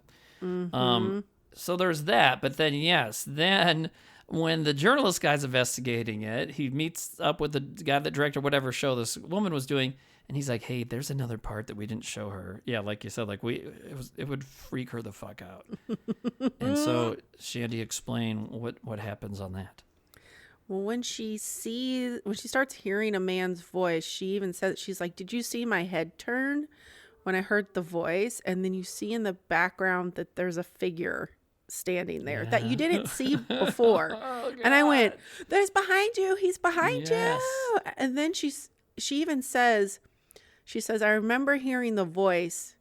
So there's that. But then when the journalist guy's investigating it, he meets up with the guy that directed whatever show this woman was doing, and he's like, "Hey, there's another part that we didn't show her." Yeah, like you said, like it would freak her the fuck out. And so Shandi, explain what happens on that. Well, when she starts hearing a man's voice, she even says, she's like, "Did you see my head turn when I heard the voice?" And then you see in the background that there's a figure standing there that you didn't see before. And I went, "There's behind you. He's behind you." And then she even says, "I remember hearing the voice,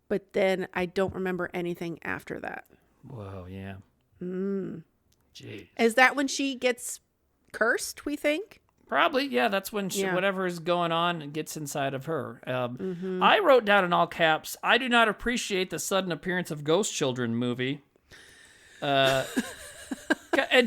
but then I don't remember anything after that." Whoa, yeah. Jeez. Is that when she gets cursed, we think? Probably, yeah. That's when whatever is going on gets inside of her. I wrote down in all caps, "I do not appreciate the sudden appearance of Ghost Children movie." And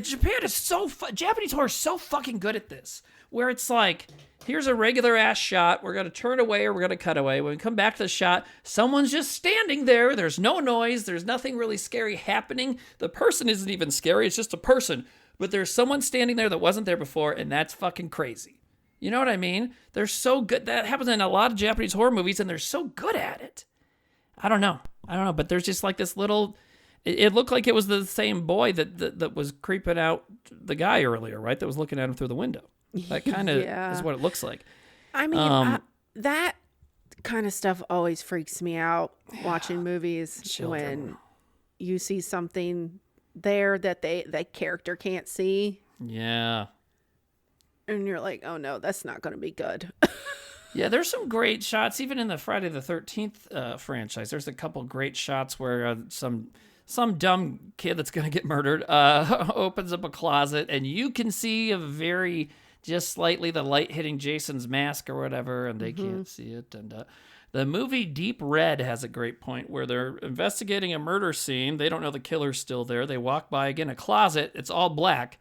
Japan is Japanese horror is so fucking good at this, where it's like, here's a regular ass shot. We're going to turn away or we're going to cut away. When we come back to the shot, someone's just standing there. There's no noise. There's nothing really scary happening. The person isn't even scary. It's just a person. But there's someone standing there that wasn't there before, and that's fucking crazy. You know what I mean? They're so good. That happens in a lot of Japanese horror movies, and they're so good at it. I don't know. But there's just like this little... It looked like it was the same boy that was creeping out the guy earlier, right? That was looking at him through the window. That kind of is what it looks like. I mean, that kind of stuff always freaks me out watching movies. Children. When you see something there that that character can't see. Yeah. And you're like, oh no, that's not going to be good. Yeah, there's some great shots, even in the Friday the 13th franchise. There's a couple great shots where some dumb kid that's going to get murdered opens up a closet, and you can see just slightly the light hitting Jason's mask or whatever, and they can't see it. And the movie Deep Red has a great point where they're investigating a murder scene. They don't know the killer's still there. They walk by, again, a closet. It's all black.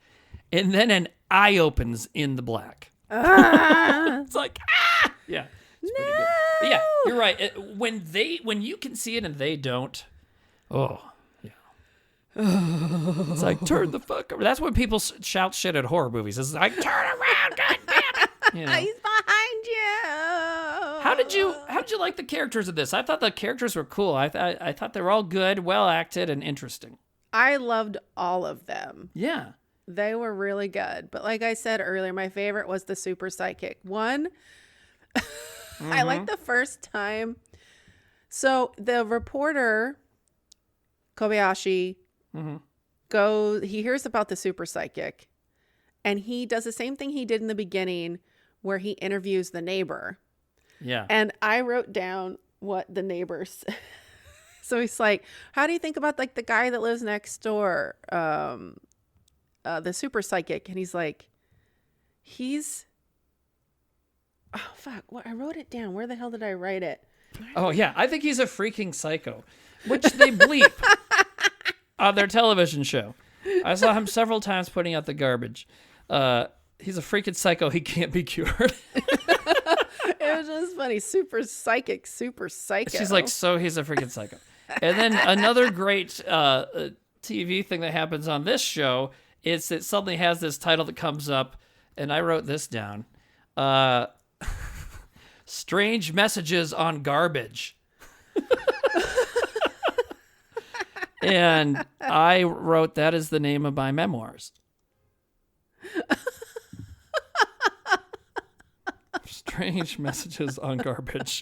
And then an eye opens in the black. It's like, ah! Yeah. It's pretty good. But yeah, you're right. When you can see it and they don't, yeah. It's like, turn the fuck over. That's when people shout shit at horror movies. It's like, turn around, God damn it. You know? He's behind you. How did you like the characters of this? I thought the characters were cool. I thought they were all good, well acted, and interesting. I loved all of them. Yeah. They were really good. But like I said earlier, my favorite was the super psychic one. I like the first time. So the reporter, Kobayashi, he hears about the super psychic, and he does the same thing he did in the beginning where he interviews the neighbor. Yeah. And I wrote down what the neighbors. So he's like, how do you think about like the guy that lives next door, the super psychic? And he's like, oh, fuck. What? I wrote it down. Where the hell did I write it? Oh, yeah. I think he's a freaking psycho, which they bleep on their television show. I saw him several times putting out the garbage. He's a freaking psycho. He can't be cured. It was just funny. Super psychic, super psycho. She's like, so he's a freaking psycho. And then another great TV thing that happens on this show is it suddenly has this title that comes up, and I wrote this down. Strange Messages on Garbage. And I wrote that is the name of my memoirs. Strange Messages on Garbage.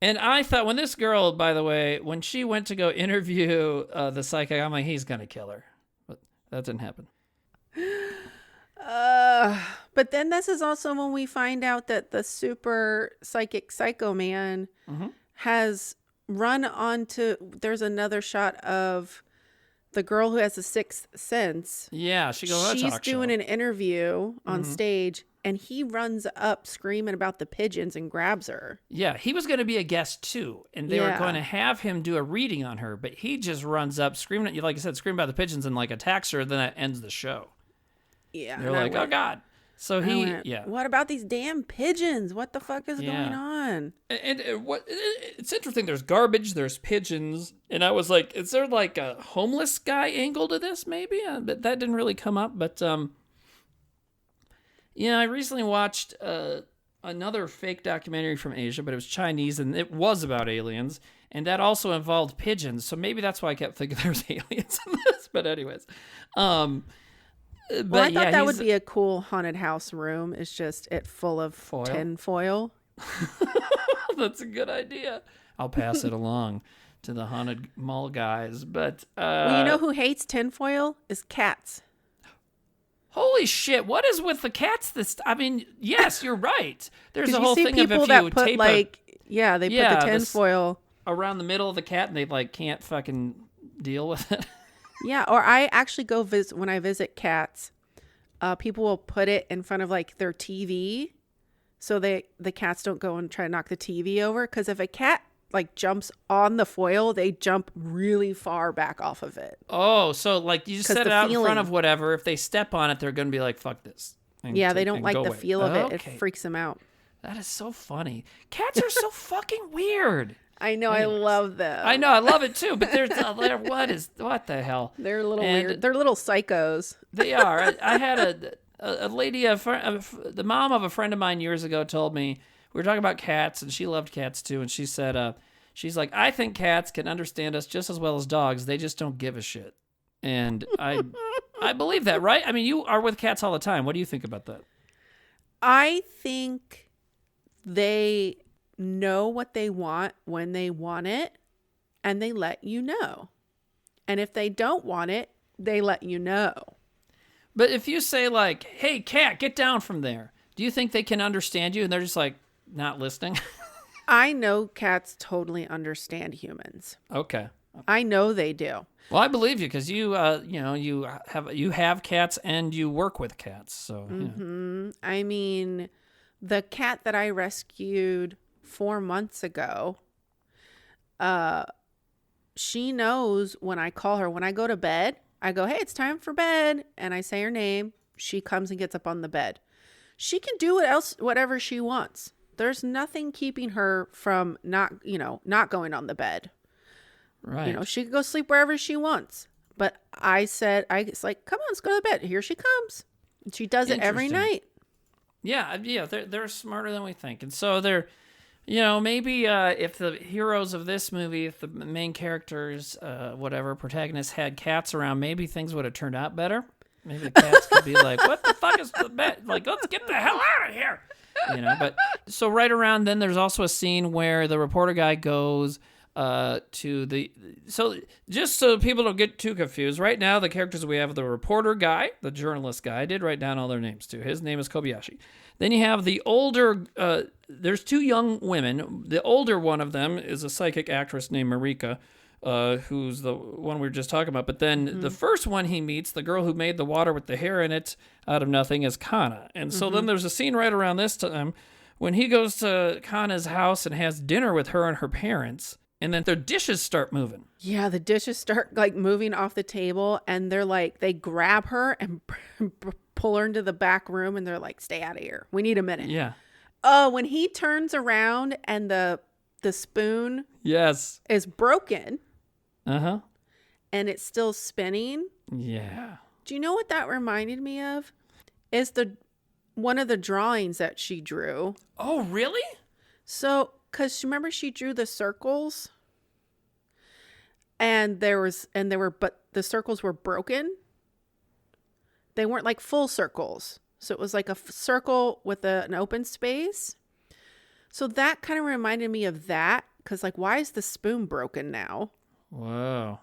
And I thought when this girl, by the way, when she went to go interview the psychic, I'm like, he's going to kill her. But that didn't happen. But then this is also when we find out that the super psychic psycho man has run onto, there's another shot of the girl who has the sixth sense. Yeah, she's doing an interview on stage, and he runs up screaming about the pigeons and grabs her. Yeah, he was going to be a guest too, and they were going to have him do a reading on her, but he just runs up screaming at you, like I said, screaming about the pigeons and like attacks her, then that ends the show. Yeah. They're like, oh God. So what about these damn pigeons? What the fuck is going on? And it's interesting. There's garbage, there's pigeons, and I was like, is there like a homeless guy angle to this? Maybe, but that didn't really come up. But I recently watched another fake documentary from Asia, but it was Chinese, and it was about aliens, and that also involved pigeons. So maybe that's why I kept thinking there was aliens in this. But anyways, Well, I thought that would be a cool haunted house room. It's just it full of tin foil. That's a good idea. I'll pass it along to the haunted mall guys. But well, you know who hates tin foil is cats. Holy shit! What is with the cats? Yes, you're right. There's a whole thing of if that you put tape they put the tin foil around the middle of the cat, and they like can't fucking deal with it. Yeah, or I actually go visit when I visit cats. People will put it in front of like their TV, so the cats don't go and try to knock the TV over. Because if a cat like jumps on the foil, they jump really far back off of it. Oh, so like you just set it out in front of whatever. If they step on it, they're gonna be like, "Fuck this." They don't like the feel of it. It freaks them out. That is so funny. Cats are so fucking weird. I know. Anyways, I love them. I know. I love it too. But what the hell? They're a little weird. They're little psychos. They are. I had a lady, the mom of a friend of mine years ago told me, we were talking about cats, and she loved cats too. And she said, she's like, I think cats can understand us just as well as dogs. They just don't give a shit. And I believe that, right? I mean, you are with cats all the time. What do you think about that? I think they know what they want when they want it, and they let you know. And if they don't want it, they let you know. But if you say like, hey cat, get down from there, do you think they can understand you and they're just like not listening? I know cats totally understand humans. Okay. I know they do. Well, I believe you because you have cats and you work with cats. So I mean, the cat that I rescued 4 months ago, she knows when I call her. When I go to bed, I go, hey, it's time for bed. And I say her name. She comes and gets up on the bed. She can do whatever she wants. There's nothing keeping her from not going on the bed. Right. She can go sleep wherever she wants. But it's like, come on, let's go to bed. Here she comes. And she does it every night. Yeah, they're smarter than we think, and so they're, maybe if the heroes of this movie, if the main characters, whatever protagonists had cats around, maybe things would have turned out better. Maybe the cats could be like, "What the fuck is the bet? Like, let's get the hell out of here," But so right around then, there's also a scene where the reporter guy goes to the. So just so people don't get too confused, right now the characters we have: the reporter guy, the journalist guy. I did write down all their names too. His name is Kobayashi. Then you have the older. There's two young women. The older one of them is a psychic actress named Marika. Who's the one we were just talking about. But then the first one he meets, the girl who made the water with the hair in it out of nothing, is Kana. And so then there's a scene right around this time when he goes to Kana's house and has dinner with her and her parents. And then their dishes start moving. Yeah, the dishes start like moving off the table, and they're like, they grab her and pull her into the back room, and they're like, stay out of here. We need a minute. Yeah. Oh, when he turns around and the spoon is broken. Uh-huh. And it's still spinning. Yeah. Do you know what that reminded me of? Is one of the drawings that she drew. Oh, really? So, because remember she drew the circles? And but the circles were broken. They weren't like full circles. So it was like a circle with an open space. So that kind of reminded me of that. Because like, why is the spoon broken now? Whoa.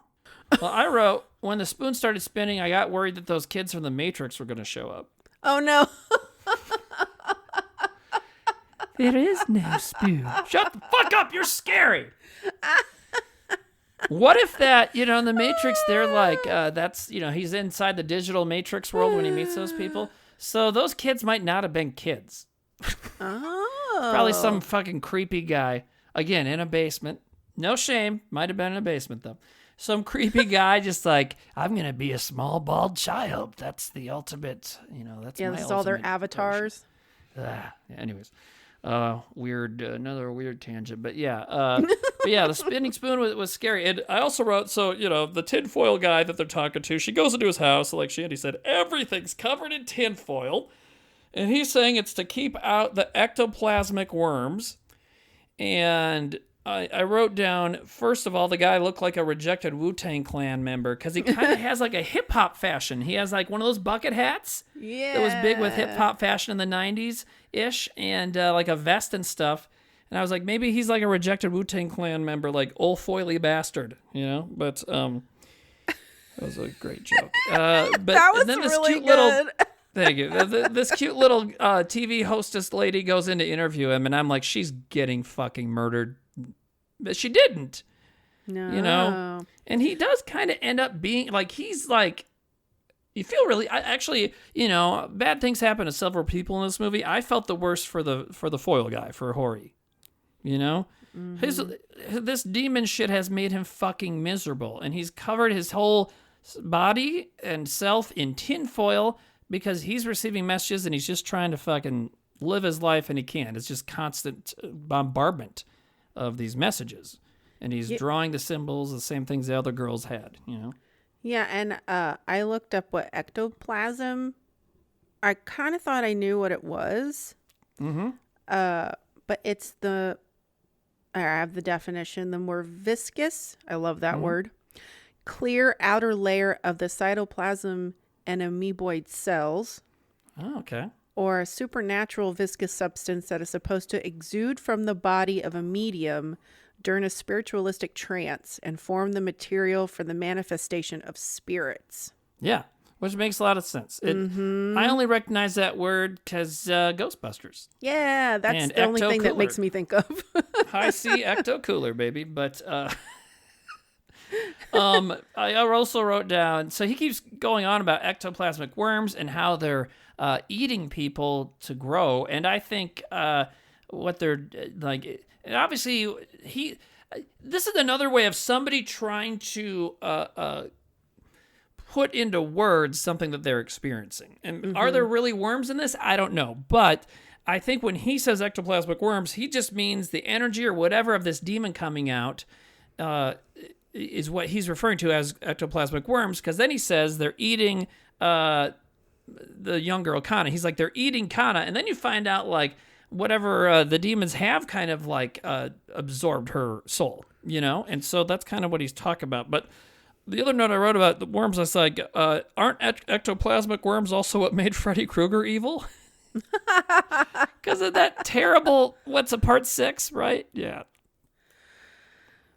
Well, I wrote, when the spoon started spinning, I got worried that those kids from the Matrix were going to show up. Oh, no. There is no spoon. Shut the fuck up. You're scary. What if that, in the Matrix, they're like, that's, he's inside the digital Matrix world when he meets those people. So those kids might not have been kids. Oh. Probably some fucking creepy guy. Again, in a basement. No shame. Might have been in a basement, though. Some creepy guy just like, I'm going to be a small, bald child. That's the ultimate, that's my this is all their ultimate avatars. Anyways. Another weird tangent. But yeah. The spinning spoon was scary. And I also wrote, so, the tinfoil guy that they're talking to, she goes into his house, like Shandi said, everything's covered in tinfoil. And he's saying it's to keep out the ectoplasmic worms. And I wrote down, first of all, the guy looked like a rejected Wu-Tang Clan member because he kind of has like a hip-hop fashion. He has like one of those bucket hats that was big with hip-hop fashion in the 90s-ish and like a vest and stuff. And I was like, maybe he's like a rejected Wu-Tang Clan member, like old foily bastard, But that was a great joke. But that was and then this really cute good. Thank you. This cute little TV hostess lady goes in to interview him, and I'm like, she's getting fucking murdered. But she didn't. No. And he does kind of end up being, like, he's like, you feel really, bad things happen to several people in this movie. I felt the worst for the foil guy, for Hori. This demon shit has made him fucking miserable, and he's covered his whole body and self in tinfoil, because he's receiving messages and he's just trying to fucking live his life and he can't. It's just constant bombardment of these messages. And he's drawing the symbols, the same things the other girls had, Yeah, and I looked up what ectoplasm. I kind of thought I knew what it was. Mm-hmm. But it's I have the definition, the more viscous, I love that word, clear outer layer of the cytoplasm and amoeboid cells. Oh, okay. Or a supernatural viscous substance that is supposed to exude from the body of a medium during a spiritualistic trance and form the material for the manifestation of spirits. Yeah, which makes a lot of sense. I only recognize that word because Ghostbusters. Yeah, that's and the only thing that makes me think of. High C ecto cooler, baby. But I also wrote down, so he keeps going on about ectoplasmic worms and how they're eating people to grow. And I think what they're like, and obviously this is another way of somebody trying to put into words something that they're experiencing. And are there really worms in this? I don't know. But I think when he says ectoplasmic worms, he just means the energy or whatever of this demon coming out is what he's referring to as ectoplasmic worms, because then he says they're eating the young girl Kana. He's like, they're eating Kana, and then you find out like whatever the demons have kind of like absorbed her soul, and so that's kind of what he's talking about. But the other note I wrote about the worms, I was like, aren't ectoplasmic worms also what made Freddy Krueger evil? Because of that terrible, what's a part 6, right? Yeah.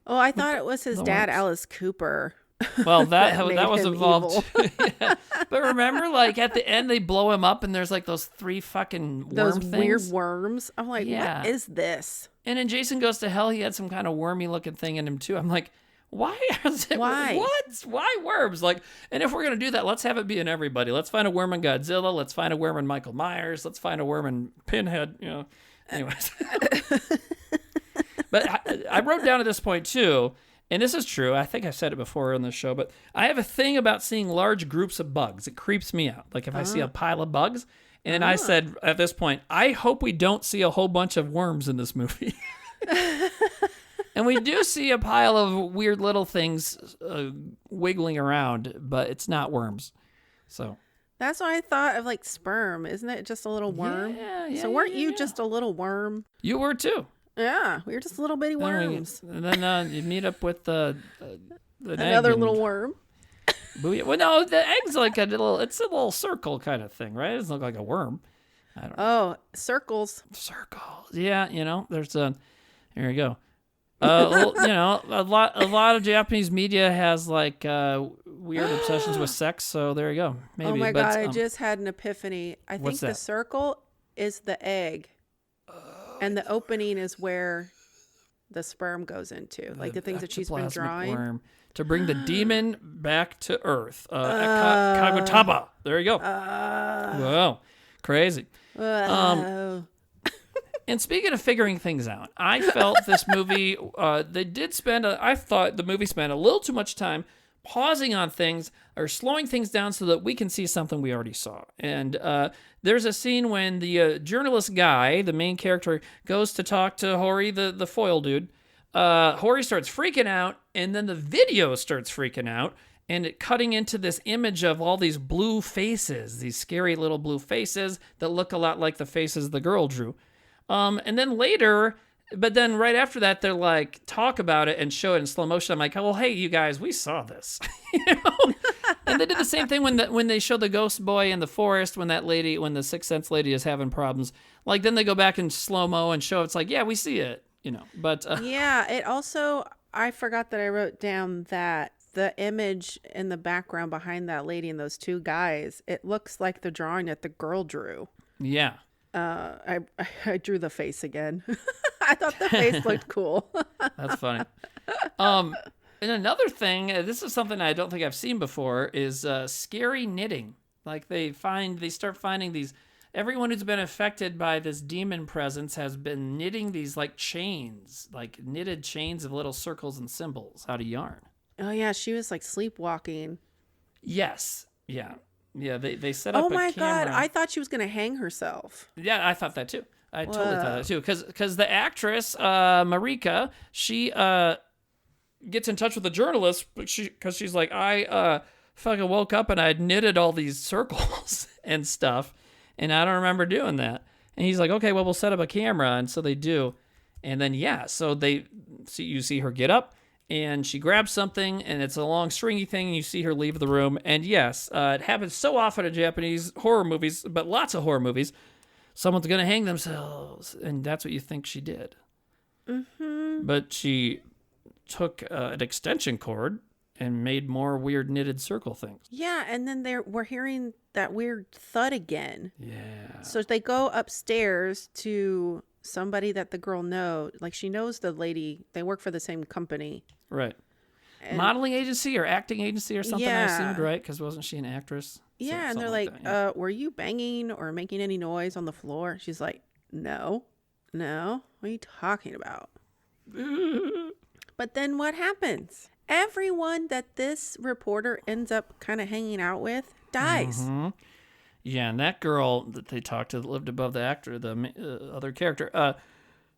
Oh, I thought it was his dad, worms. Alice Cooper. Well, that made was him involved. Yeah. But remember, like at the end, they blow him up, and there's like those 3 fucking Those worm things. weird worms. I'm like, Yeah. what is this? And in Jason Goes to Hell, he had some kind of wormy looking thing in him too. I'm like, why is it? Why? What? Why worms? Like, and if we're gonna do that, let's have it be in everybody. Let's find a worm in Godzilla. Let's find a worm in Michael Myers. Let's find a worm in Pinhead. Anyways. But I wrote down at this point too, and this is true. I think I've said it before on this show, but I have a thing about seeing large groups of bugs. It creeps me out. Like if I see a pile of bugs, and I said at this point, I hope we don't see a whole bunch of worms in this movie. And we do see a pile of weird little things wiggling around, but it's not worms. So That's why I thought of like sperm. Isn't it just a little worm? Yeah, So weren't you yeah. just a little worm? You were too. Yeah, we were just little bitty worms. And then you meet up with the Another little worm. Booyah. Well, no, the egg's like it's a little circle kind of thing, right? It doesn't look like a worm. I don't know. Oh, circles. Circles. Yeah, there's a. Here we go. A lot of Japanese media has like weird obsessions with sex. So there you go. Maybe. Oh my but, God, I just had an epiphany. I think what's the that? circle is the egg. And the opening is where the sperm goes into. Like the things that she's been ectoplasmic drawing. worm, to bring the demon back to Earth. Kagutaba. There you go. Wow. Crazy. Whoa. And speaking of figuring things out, I felt this movie, I thought the movie spent a little too much time pausing on things or slowing things down so that we can see something we already saw. And there's a scene when the journalist guy, the main character, goes to talk to Hori, the foil dude. Hori starts freaking out, and then the video starts freaking out, and it cutting into this image of all these blue faces, these scary little blue faces that look a lot like the faces the girl drew. And then later, but then right after that, they're like, talk about it and show it in slow motion. I'm like, oh, well, hey, you guys, we saw this. And they did the same thing when they show the ghost boy in the forest, when the Sixth Sense lady is having problems. Like, then they go back in slow-mo and show it's like, yeah, we see it, But Yeah, it also, I forgot that I wrote down that the image in the background behind that lady and those 2 guys, it looks like the drawing that the girl drew. yeah. I drew the face again. I thought the face looked cool. That's funny. And another thing, this is something I don't think I've seen before, is scary knitting. Like they start finding these. Everyone who's been affected by this demon presence has been knitting these like chains, like knitted chains of little circles and symbols out of yarn. Oh yeah, she was like sleepwalking. Yes. Yeah. Yeah, they set up Oh my a camera. God, I thought she was going to hang herself. Yeah, I thought that too. I totally thought that too. Because the actress, Marika, she gets in touch with the journalist because she's like, I fucking woke up and I had knitted all these circles and stuff, and I don't remember doing that. And he's like, okay, well, we'll set up a camera. And so they do. And then, so you see her get up, and she grabs something, and it's a long stringy thing, and you see her leave the room. And yes, it happens so often in Japanese horror movies, but lots of horror movies. Someone's going to hang themselves, and that's what you think she did. Mm-hmm. But she took an extension cord and made more weird knitted circle things. Yeah, and then we're hearing that weird thud again. Yeah. So they go upstairs to somebody that the girl knows. Like she knows the lady. They work for the same company. Right. And, modeling agency or acting agency or something, yeah. I assumed, right? Because wasn't she an actress? Yeah, and they're like, that, were you banging or making any noise on the floor? She's like, no. What are you talking about? But then what happens? Everyone that this reporter ends up kind of hanging out with dies. Mm-hmm. Yeah, and that girl that they talked to that lived above the actor, the other character,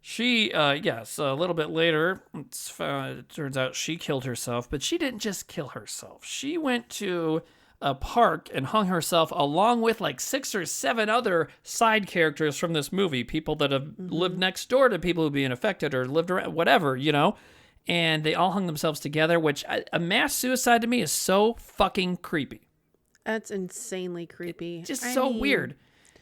she, yes, a little bit later, it turns out she killed herself, but she didn't just kill herself. She went to a park and hung herself along with like 6 or 7 other side characters from this movie, people that have lived next door to people who being affected or lived around, whatever, and they all hung themselves together, which a mass suicide to me is so fucking creepy. That's insanely creepy. Just so weird.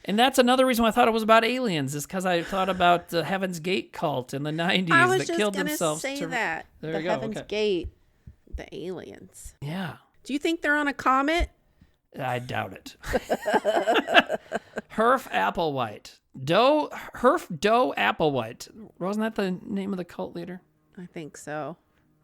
And that's another reason why I thought it was about aliens, is because I thought about the Heaven's Gate cult in the 90s that killed themselves. I was just going to say that. There the you go. Heaven's Gate, the aliens. Yeah. Do you think they're on a comet? I doubt it. Herf Applewhite. Herf Doe Applewhite. Wasn't that the name of the cult leader? I think so.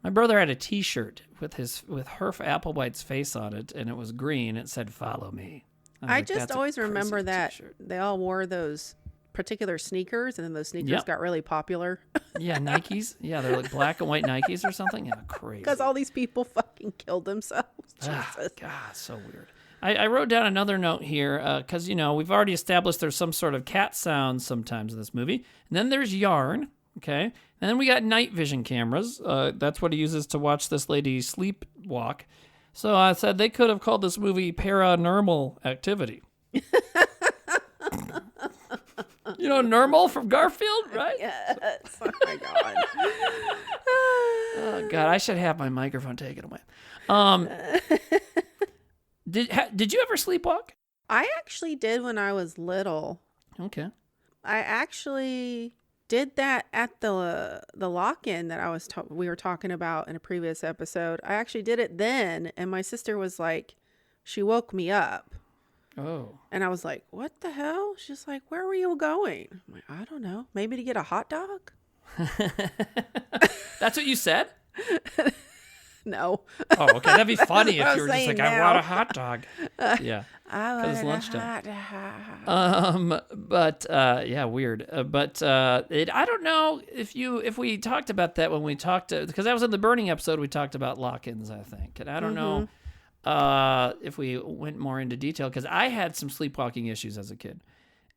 My brother had a T-shirt with Herf Applewhite's face on it, and it was green. It said, "Follow me." I just always remember that t-shirt. They all wore those particular sneakers, and then those sneakers got really popular. Yeah, Nikes. Yeah, they're like black and white Nikes or something. Yeah, crazy. Because all these people fucking killed themselves. Jesus. God, so weird. I wrote down another note here because, we've already established there's some sort of cat sounds sometimes in this movie. And then there's yarn, okay? And then we got night vision cameras. That's what he uses to watch this lady sleepwalk. So I said they could have called this movie Paranormal Activity. Normal from Garfield, right? Yes. Oh, my God. Oh, God, I should have my microphone taken away. Did you ever sleepwalk? I actually did when I was little. Okay. I actually did that at the lock-in that we were talking about in a previous episode. I actually did it then, and my sister was like, she woke me up. Oh. And I was like, what the hell? She's like, where were you going? I'm like, I don't know. Maybe to get a hot dog? That's what you said? No. Oh, okay. That'd be funny if you were just like, now. I want a hot dog. Yeah. Because it's lunchtime. Yeah, weird. I don't know if we talked about that when we talked because that was in the burning episode. We talked about lock-ins, I think, and I don't know if we went more into detail because I had some sleepwalking issues as a kid,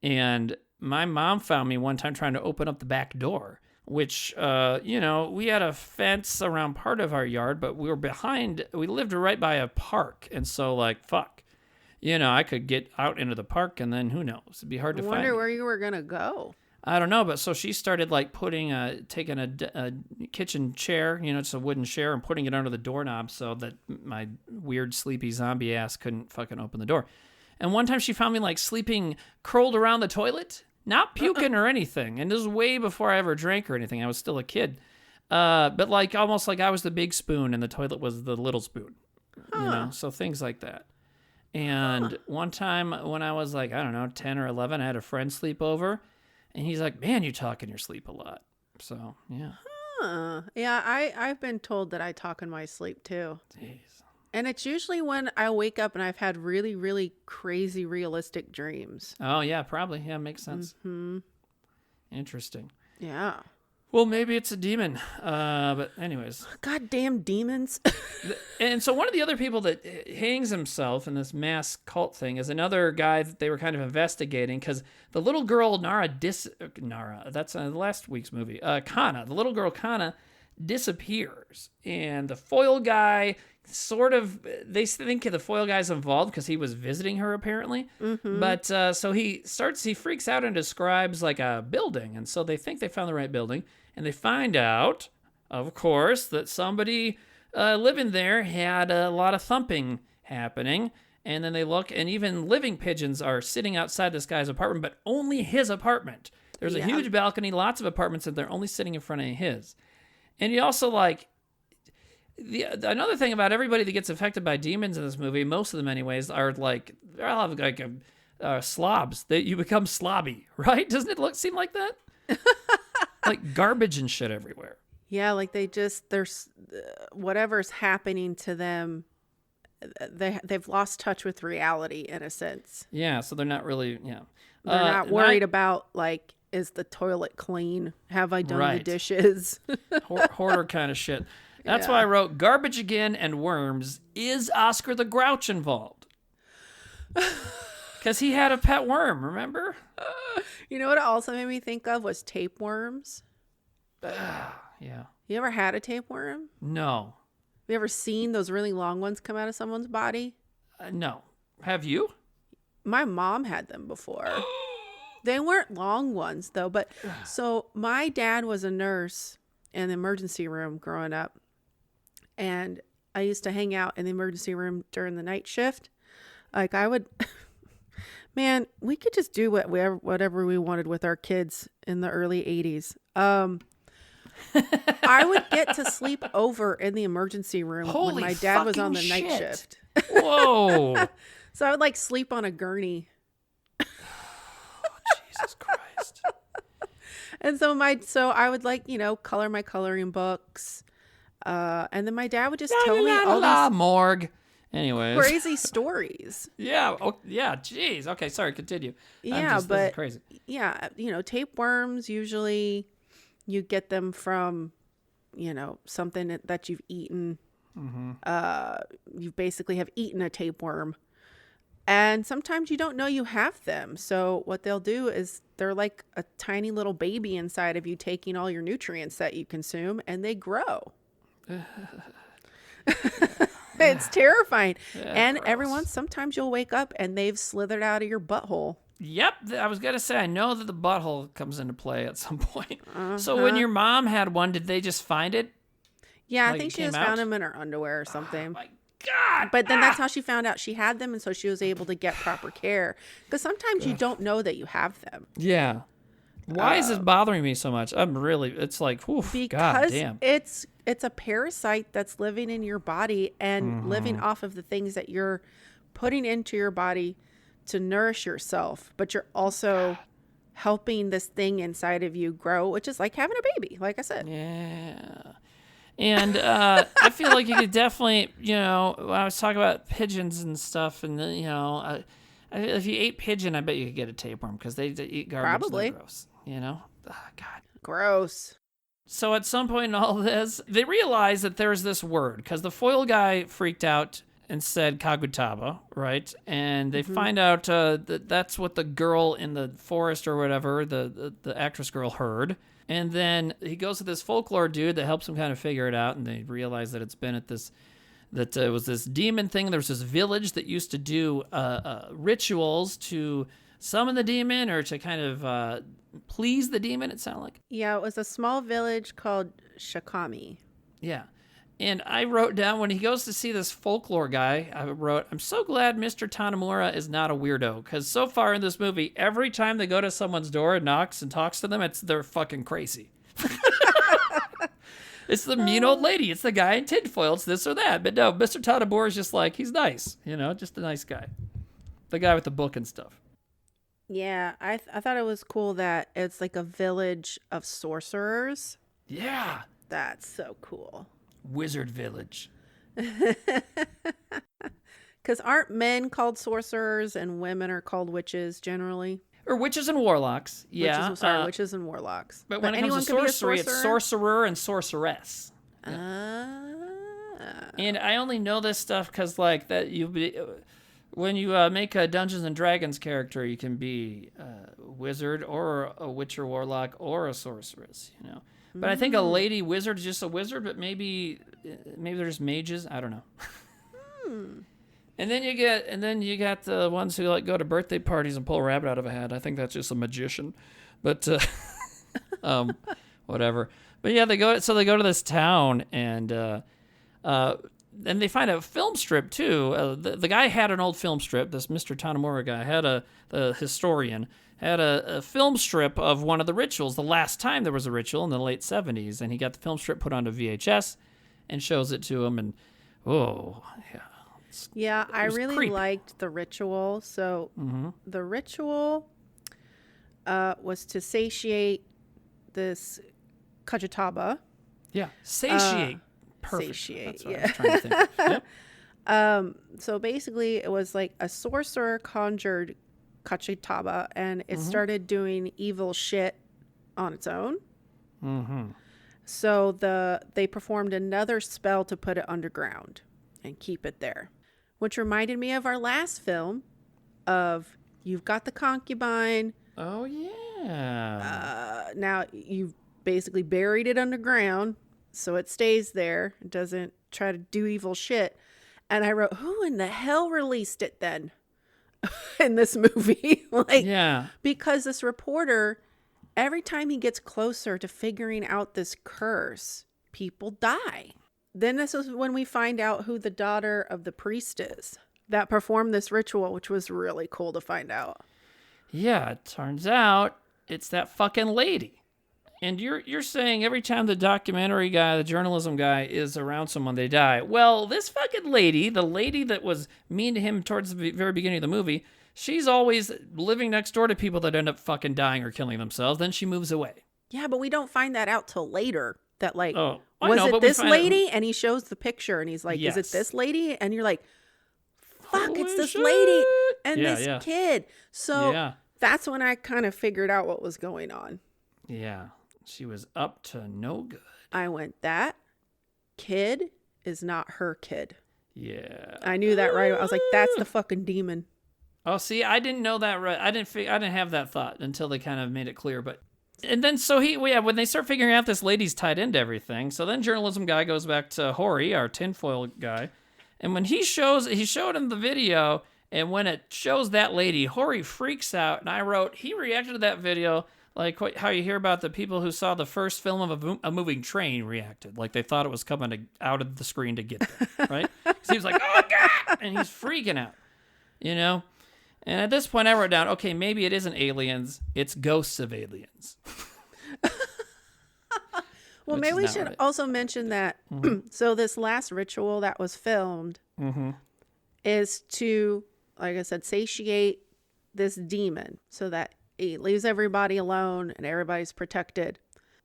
and my mom found me one time trying to open up the back door. Which, we had a fence around part of our yard, but we lived right by a park. And so, fuck, I could get out into the park and then who knows? It'd be hard to find. I wonder where you were going to go. I don't know. But so she started taking a kitchen chair, just a wooden chair and putting it under the doorknob so that my weird sleepy zombie ass couldn't fucking open the door. And one time she found me sleeping curled around the toilet. Not puking or anything. And this was way before I ever drank or anything. I was still a kid. But almost like I was the big spoon and the toilet was the little spoon. So things like that. And one time when I was 10 or 11, I had a friend sleep over. And he's like, man, you talk in your sleep a lot. So, yeah. Yeah, I've been told that I talk in my sleep too. Jeez. And it's usually when I wake up and I've had really, really crazy realistic dreams. Oh, yeah, probably. Yeah, makes sense. Mm-hmm. Interesting. Yeah. Well, maybe it's a demon. But anyways. Goddamn demons. And so one of the other people that hangs himself in this mass cult thing is another guy that they were kind of investigating because the little girl, Nara, that's last week's movie, Kana, the little girl Kana disappears. And the foil guy they think the foil guy's involved because he was visiting her apparently. Mm-hmm. But so he freaks out and describes a building. And so they think they found the right building. And they find out, of course, that somebody living there had a lot of thumping happening. And then they look, and even living pigeons are sitting outside this guy's apartment, but only his apartment. There's a huge balcony, lots of apartments, and they're only sitting in front of his. And you also another thing about everybody that gets affected by demons in this movie, most of them anyways, are they're all slobs. That you become slobby, right? Doesn't it seem like that? Garbage and shit everywhere. Yeah, there's whatever's happening to them, they've lost touch with reality in a sense. Yeah, so they're not really, They're not worried about is the toilet clean? Have I done the dishes? Hoarder kind of shit. That's why I wrote garbage again and worms. Is Oscar the Grouch involved? Because he had a pet worm, remember? You know what it also made me think of was tapeworms. Yeah. You ever had a tapeworm? No. Have you ever seen those really long ones come out of someone's body? No. Have you? My mom had them before. They weren't long ones though, but so my dad was a nurse in the emergency room growing up, and I used to hang out in the emergency room during the night shift. Like I would, man, we could just do whatever we wanted with our kids in the early 80s. I would get to sleep over in the emergency room when my dad was on the night shift. Whoa. So I would like sleep on a gurney. Jesus Christ. And so I would like, color my coloring books. And then my dad would just tell me all these morgue. Anyways. crazy stories. Yeah. Oh, yeah. Jeez. Okay. Sorry. Continue. Yeah, this but is crazy. Yeah, tapeworms, usually you get them from, something that you've eaten. You basically have eaten a tapeworm. And sometimes you don't know you have them. So what they'll do is they're like a tiny little baby inside of you, taking all your nutrients that you consume, and they grow. It's terrifying. Yeah, and sometimes you'll wake up and they've slithered out of your butthole. Yep. I was going to say, I know that the butthole comes into play at some point. So when your mom had one, did they just find it? Yeah, I think she just found them in her underwear or something. Oh, my God. But then that's how she found out she had them, and so she was able to get proper care. Because sometimes you don't know that you have them. Yeah. Why is this bothering me so much? It's like, oof, God damn. It's a parasite that's living in your body and living off of the things that you're putting into your body to nourish yourself. But you're also helping this thing inside of you grow, which is like having a baby, like I said. Yeah. And I feel like you could definitely, when I was talking about pigeons and stuff, and if you ate pigeon, I bet you could get a tapeworm because they eat garbage. Probably. Gross. Oh, God. Gross. So at some point in all this, they realize that there's this word because the foil guy freaked out and said Kagutaba, right? And they find out that that's what the girl in the forest or whatever, the actress girl, heard. And then he goes to this folklore dude that helps him kind of figure it out, and they realize that it's been at this, that it was this demon thing. There was this village that used to do rituals to summon the demon or to kind of please the demon, it sounded like. Yeah, it was a small village called Shikami. Yeah. And I wrote down when he goes to see this folklore guy, I wrote, I'm so glad Mr. Tanamura is not a weirdo. Because so far in this movie, every time they go to someone's door and knocks and talks to them, they're fucking crazy. It's the mean old lady. It's the guy in tinfoil. It's this or that. But no, Mr. Tanamura is just like, he's nice. Just a nice guy. The guy with the book and stuff. Yeah, I thought it was cool that it's like a village of sorcerers. Yeah. That's so cool. Wizard village. Because aren't men called sorcerers and women are called witches generally? Or witches and warlocks. Yeah. Witches and warlocks. But when it comes to sorcery, it's sorcerer and sorceress. Yeah. And I only know this stuff because, like, when you make a Dungeons and Dragons character, you can be a wizard or a witch or warlock or a sorceress, But I think a lady wizard is just a wizard, but maybe there's mages. I don't know. And then you got the ones who like go to birthday parties and pull a rabbit out of a hat. I think that's just a magician, but whatever. But yeah, they go to this town and they find a film strip too. The guy had an old film strip. This Mr. Tanamura guy had the historian. Had a film strip of one of the rituals, the last time there was a ritual in the late 70s, and he got the film strip put onto VHS and shows it to him, and yeah, I really creepy. liked the ritual. So the ritual was to satiate this Kajutaba. Yeah, satiate. Perfect. Satiate, That's what I was trying to think of. Yep. So basically, it was like a sorcerer conjured Kachitaba, and it started doing evil shit on its own. So they performed another spell to put it underground and keep it there, which reminded me of our last film of you've got the concubine. Oh yeah. Now you've basically buried it underground so it stays there. It doesn't try to do evil shit. And I wrote, who in the hell released it then in this movie? Like, Yeah. because this reporter, every time he gets closer to figuring out this curse, people die. Then this is when we find out who the daughter of the priest is that performed this ritual, which was really cool to find out. Yeah, it turns out it's that fucking lady. And you're saying every time the documentary guy, the journalism guy is around someone, they die. Well, this fucking lady, the lady that was mean to him towards the very beginning of the movie, she's always living next door to people that end up fucking dying or killing themselves. Then she moves away. Yeah, but we don't find that out till later. That like, Oh, I was know, it but we this find lady? And he shows the picture and he's like, Yes. is it this lady? And you're like, fuck, it's Holy this shit. lady and Yeah, this yeah. kid. So Yeah. that's when I kind of figured out what was going on. Yeah. She was up to no good. I went, that kid is not her kid. Yeah. I knew that right away. I was like, that's the fucking demon. Oh, see, I didn't know that right. I didn't have that thought until they kind of made it clear. But and then so when they start figuring out this lady's tied into everything, so then journalism guy goes back to Hori, our tinfoil guy, and when he showed him the video, and when it shows that lady, Hori freaks out. And I wrote, he reacted to that video like how you hear about the people who saw the first film of a moving train reacted, like they thought it was coming out of the screen to get them, right? 'Cause he was like, oh God, and he's freaking out, you know. And at this point, I wrote down, okay, maybe it isn't aliens, it's ghosts of aliens. Well, Which maybe is we not should right. also mention that. So this last ritual that was filmed is to, like I said, satiate this demon so that he leaves everybody alone and everybody's protected.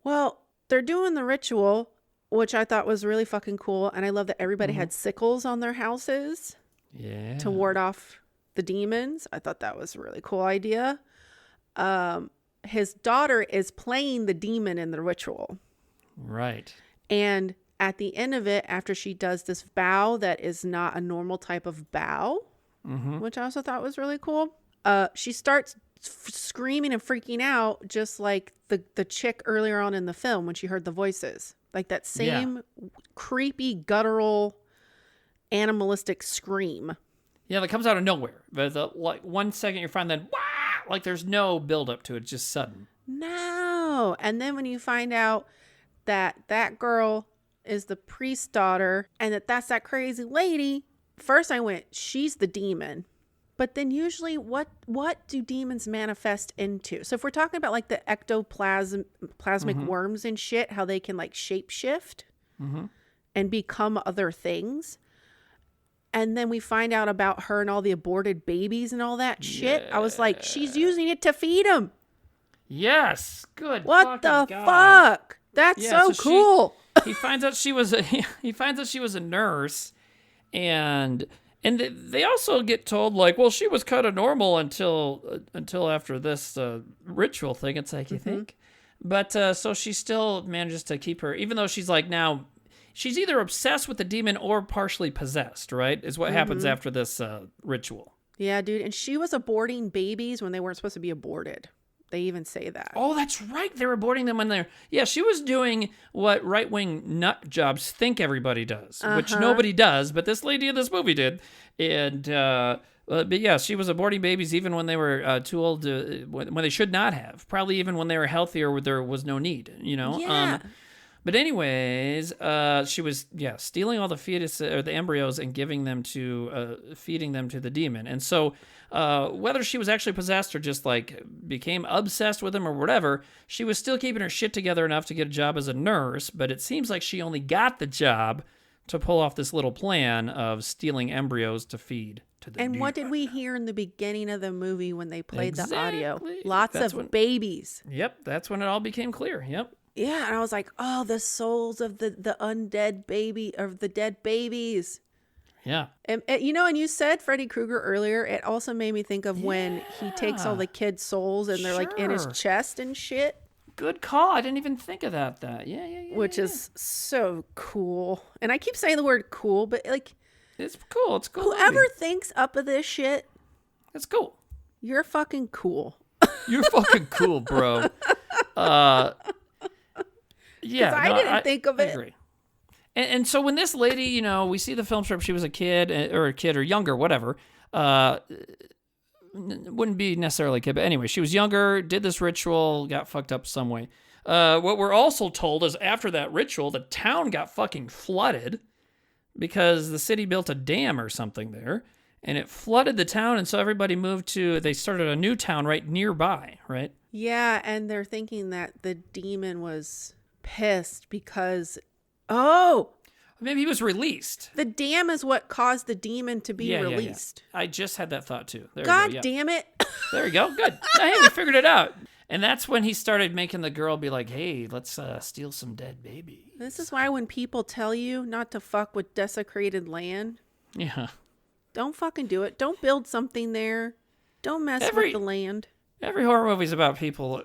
Well, they're doing the ritual, which I thought was really fucking cool. And I love that everybody had sickles on their houses Yeah. to ward off the demons. I thought that was a really cool idea. His daughter is playing the demon in the ritual. Right. And at the end of it, after she does this bow that is not a normal type of bow, which I also thought was really cool, she starts screaming and freaking out just like the chick earlier on in the film when she heard the voices. Like that same creepy, guttural, animalistic scream. Yeah, that comes out of nowhere. But like 1 second you're fine, then wah! Like there's no build up to it, just sudden. No. And then when you find out that girl is the priest's daughter and that's that crazy lady, first I went, she's the demon. But then usually what do demons manifest into? So if we're talking about like the ectoplasmic worms and shit, how they can like shapeshift and become other things. And then we find out about her and all the aborted babies and all that shit. I was like, she's using it to feed them. Yes. Good. What the fucking God. fuck? That's Yeah, so so cool. He finds out she was a nurse, and they also get told like, well, she was kind of normal until after this ritual thing. It's like, you think, but so she still manages to keep her, even though she's like now. She's either obsessed with the demon or partially possessed, right? Is what happens after this ritual. Yeah, dude. And she was aborting babies when they weren't supposed to be aborted. They even say that. Oh, that's right. They were aborting them when they're... Yeah, she was doing what right-wing nut jobs think everybody does, which nobody does, but this lady in this movie did. And, but yeah, she was aborting babies even when they were too old to... When they should not have. Probably even when they were healthier where there was no need, you know? Yeah. But anyways, she was stealing all the fetus or the embryos and giving them to feeding them to the demon. And so whether she was actually possessed or just like became obsessed with him or whatever, she was still keeping her shit together enough to get a job as a nurse. But it seems like she only got the job to pull off this little plan of stealing embryos to feed to the And demon. what did we hear in the beginning of the movie when they played the audio? Exactly. Lots That's of babies. Yep, that's when it all became clear. Yep. Yeah, and I was like, oh, the souls of the undead baby, of the dead babies. Yeah. And you know, and you said Freddy Krueger earlier. It also made me think of when he takes all the kids' souls and they're like in his Sure. chest and shit, Good call. I didn't even think of that. Yeah. which is so cool. And I keep saying the word cool, but like It's cool. It's cool. whoever movie. thinks up of this shit, It's cool. you're fucking cool. You're fucking cool, bro. Yeah, 'Cause I didn't think of I it. agree. And so when this lady, you know, we see the film strip, she was a kid or younger, whatever. Wouldn't be necessarily a kid, but anyway, she was younger, did this ritual, got fucked up some way. What we're also told is after that ritual, the town got fucking flooded because the city built a dam or something there, and it flooded the town, and so everybody they started a new town right nearby, right? Yeah, and they're thinking that the demon was pissed because, oh, maybe he was released. the dam is what caused the demon to be released. I just had that thought too. There God you go, damn it. There we go. Good. Hey, we figured it out. And that's when he started making the girl be like, hey, let's steal some dead babies. This is why when people tell you not to fuck with desecrated land, Yeah. don't fucking do it. Don't build something there. Don't mess with the land. Every horror movie is about people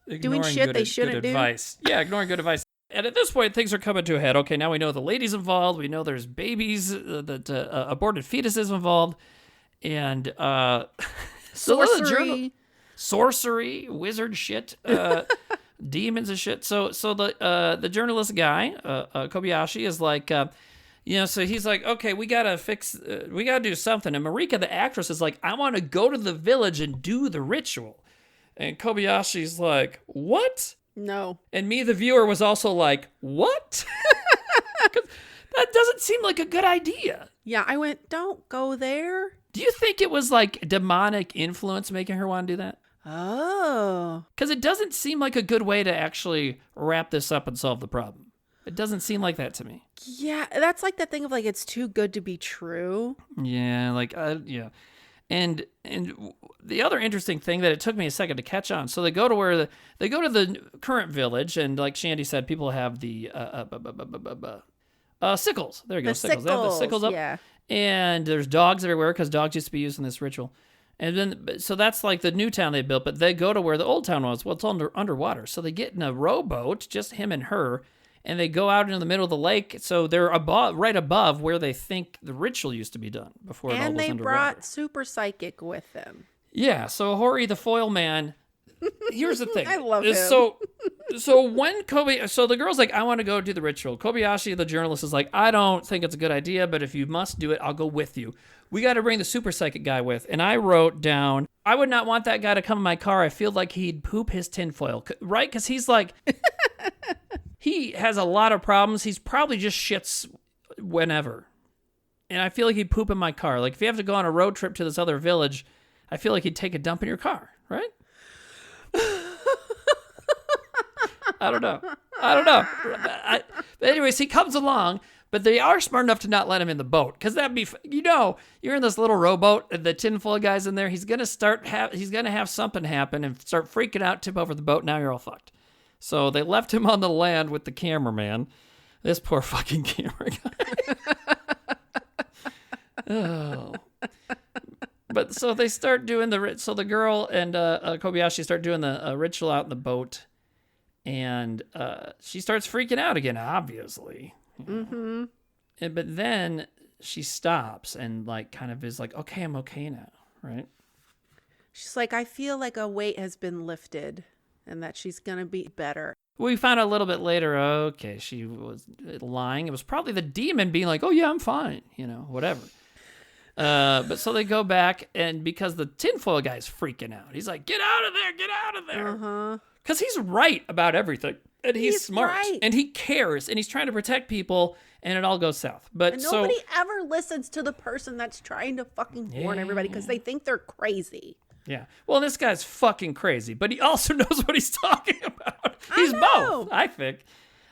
ignoring shit they good shouldn't do. advice. Yeah, ignoring good advice. And at this point, things are coming to a head. Okay, now we know the lady's involved. We know there's babies, aborted fetuses involved. And sorcery, wizard shit, demons and shit. So the journalist guy, Kobayashi, is like, so he's like, okay, we gotta do something. And Marika, the actress, is like, I want to go to the village and do the ritual. And Kobayashi's like, what? No. And me, the viewer, was also like, what? 'Cause that doesn't seem like a good idea. Yeah, I went, don't go there. Do you think it was like demonic influence making her want to do that? Oh. Because it doesn't seem like a good way to actually wrap this up and solve the problem. It doesn't seem like that to me. Yeah, that's like that thing of like, it's too good to be true. Yeah, yeah. And the other interesting thing that it took me a second to catch on. So they go to the current village, and like Shandi said, people have the sickles. There you go, sickles. They have the sickles up. Yeah. And there's dogs everywhere because dogs used to be used in this ritual. And then, so that's like the new town they built, but they go to where the old town was. Well, it's underwater. So they get in a rowboat, just him and her, and they go out into the middle of the lake. So they're right above where they think the ritual used to be done before it all was underwater. And they brought Super Psychic with them. Yeah, so Hori, the foil man, here's the thing. I love him. So when the girl's like, I want to go do the ritual. Kobayashi, the journalist, is like, I don't think it's a good idea, but if you must do it, I'll go with you. We got to bring the super psychic guy with. And I wrote down, I would not want that guy to come in my car. I feel like he'd poop his tinfoil, right? Because he's like, he has a lot of problems. He's probably just shits whenever. And I feel like he'd poop in my car. Like if you have to go on a road trip to this other village, I feel like he'd take a dump in your car, right? I don't know. But anyways, he comes along, but they are smart enough to not let him in the boat. Because that'd be, you're in this little rowboat, and the tinfoil guy's in there. He's going to have something happen and start freaking out, tip over the boat. Now you're all fucked. So they left him on the land with the cameraman. This poor fucking camera guy. Oh. But so they start doing so the girl and Kobayashi start doing the ritual out in the boat. And she starts freaking out again, obviously. Mm-hmm. But then she stops and like kind of is like, okay, I'm okay now, right? She's like, I feel like a weight has been lifted and that she's going to be better. We found out a little bit later, okay, she was lying. It was probably the demon being like, oh yeah, I'm fine, whatever. But so they go back, and because the tinfoil guy's freaking out, he's like, get out of there. Uh-huh. Because he's right about everything. And he's smart. Right. And he cares. And he's trying to protect people. And it all goes south. And nobody ever listens to the person that's trying to fucking warn everybody because they think they're crazy. Yeah. Well, this guy's fucking crazy. But he also knows what he's talking about. He's both, I think.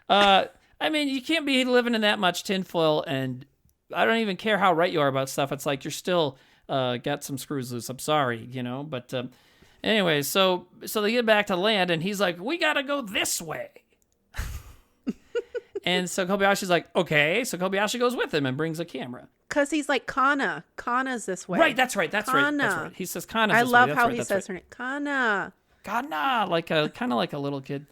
I mean, you can't be living in that much tinfoil. And I don't even care how right you are about stuff. It's like you're still got some screws loose. I'm sorry, But... Anyway, so they get back to land, and he's like, we got to go this way. And so Kobayashi's like, okay. So Kobayashi goes with him and brings a camera. Because he's like, Kana's this way. Right, that's right. He says Kana's this way. I love how he says her name. Kana, kind of like a little kid.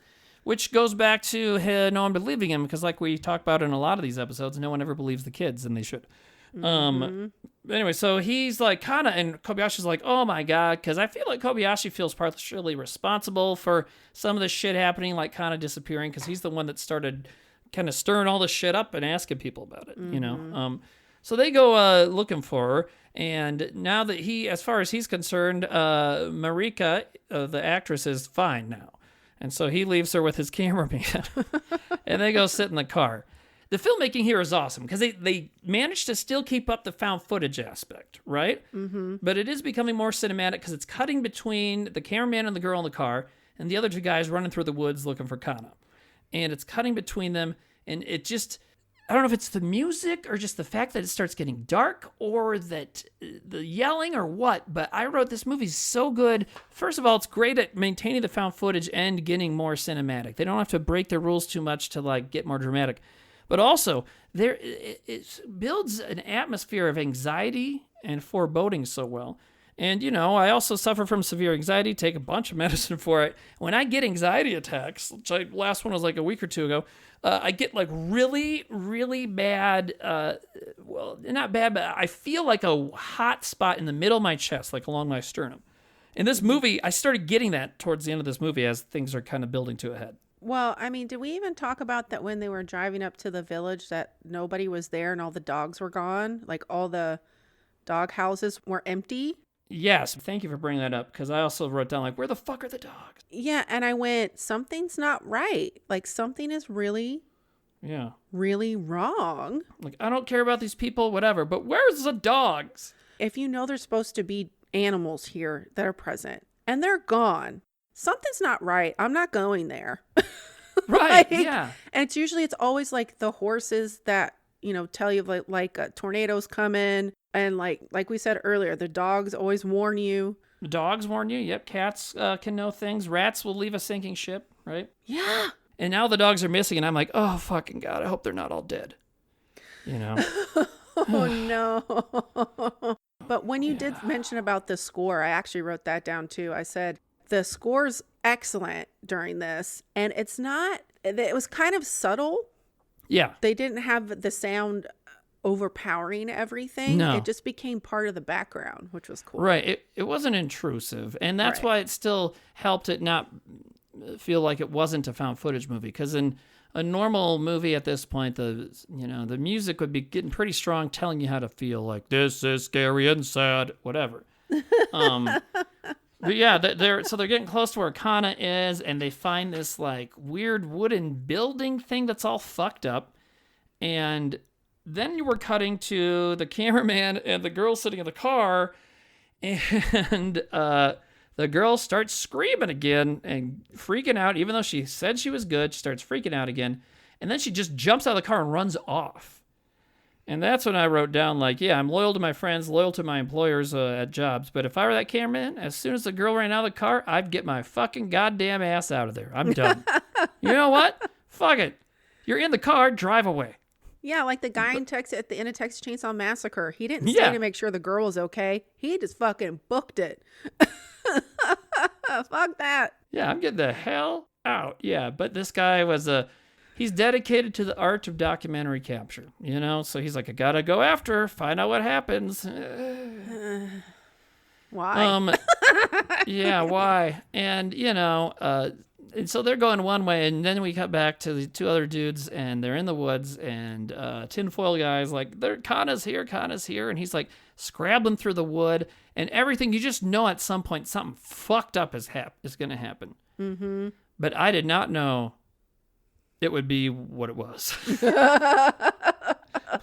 Which goes back to no one believing him, because like we talk about in a lot of these episodes, no one ever believes the kids, and they should. Anyway, so he's like Kana, and Kobayashi's like, oh my god, because I feel like Kobayashi feels partially responsible for some of this shit happening, like Kana disappearing, because he's the one that started kind of stirring all this shit up and asking people about it, you know? So they go looking for her. And now that as far as he's concerned, Marika, the actress, is fine now. And so he leaves her with his cameraman. And they go sit in the car. The filmmaking here is awesome because they managed to still keep up the found footage aspect, right? Mm-hmm. But it is becoming more cinematic because it's cutting between the cameraman and the girl in the car and the other two guys running through the woods looking for Kana. And it's cutting between them, and it just... I don't know if it's the music or just the fact that it starts getting dark or that the yelling or what, but I wrote this movie's so good. First of all, it's great at maintaining the found footage and getting more cinematic. They don't have to break their rules too much to like get more dramatic. But also, it builds an atmosphere of anxiety and foreboding so well. And, you know, I also suffer from severe anxiety, take a bunch of medicine for it. When I get anxiety attacks, which last one was like a week or two ago, I get like really, really bad, well, not bad, but I feel like a hot spot in the middle of my chest, like along my sternum. In this movie, I started getting that towards the end of this movie as things are kind of building to a head. Well, I mean, did we even talk about that when they were driving up to the village that nobody was there and all the dogs were gone? Like all the dog houses were empty? Yes, thank you for bringing that up because I also wrote down like, where the fuck are the dogs? Yeah, and I went, something's not right. Like something is really wrong. Like, I don't care about these people, whatever, but where's the dogs? If you know there's supposed to be animals here that are present and they're gone, something's not right. I'm not going there. Right, yeah. And it's always like the horses that, you know, tell you like tornadoes coming. And like we said earlier, the dogs always warn you. The dogs warn you. Yep, cats can know things. Rats will leave a sinking ship, right? Yeah. And now the dogs are missing, and I'm like, oh, fucking God, I hope they're not all dead. You know? Oh, no. But when you did mention about the score, I actually wrote that down too. I said, the score's excellent during this, and it was kind of subtle. Yeah. They didn't have the sound overpowering everything. No. It just became part of the background, which was cool. Right. It wasn't intrusive, and that's why it still helped it not feel like it wasn't a found footage movie, because in a normal movie at this point, the music would be getting pretty strong, telling you how to feel, like this is scary and sad, whatever. But yeah, they're getting close to where Kana is, and they find this like weird wooden building thing that's all fucked up, and then you were cutting to the cameraman and the girl sitting in the car, and the girl starts screaming again and freaking out, even though she said she was good. She starts freaking out again, and then she just jumps out of the car and runs off. And that's when I wrote down, like, yeah, I'm loyal to my friends, loyal to my employers at jobs, but if I were that cameraman, as soon as the girl ran out of the car, I'd get my fucking goddamn ass out of there. I'm done. You know what? Fuck it. You're in the car, drive away. Yeah, like the guy in Texas at the end of Texas Chainsaw Massacre. He didn't stay to make sure the girl was okay. He just fucking booked it. Fuck that. Yeah, I'm getting the hell out. Yeah, but this guy was he's dedicated to the art of documentary capture, you know? So he's like, I gotta go after her, find out what happens. Why? Yeah, why? And, you know, and so they're going one way, and then we cut back to the two other dudes, and they're in the woods, and tinfoil guy's like, Kana's here, and he's like scrabbling through the wood, and everything, you just know at some point something fucked up is going to happen. Mm-hmm. But I did not know it would be what it was.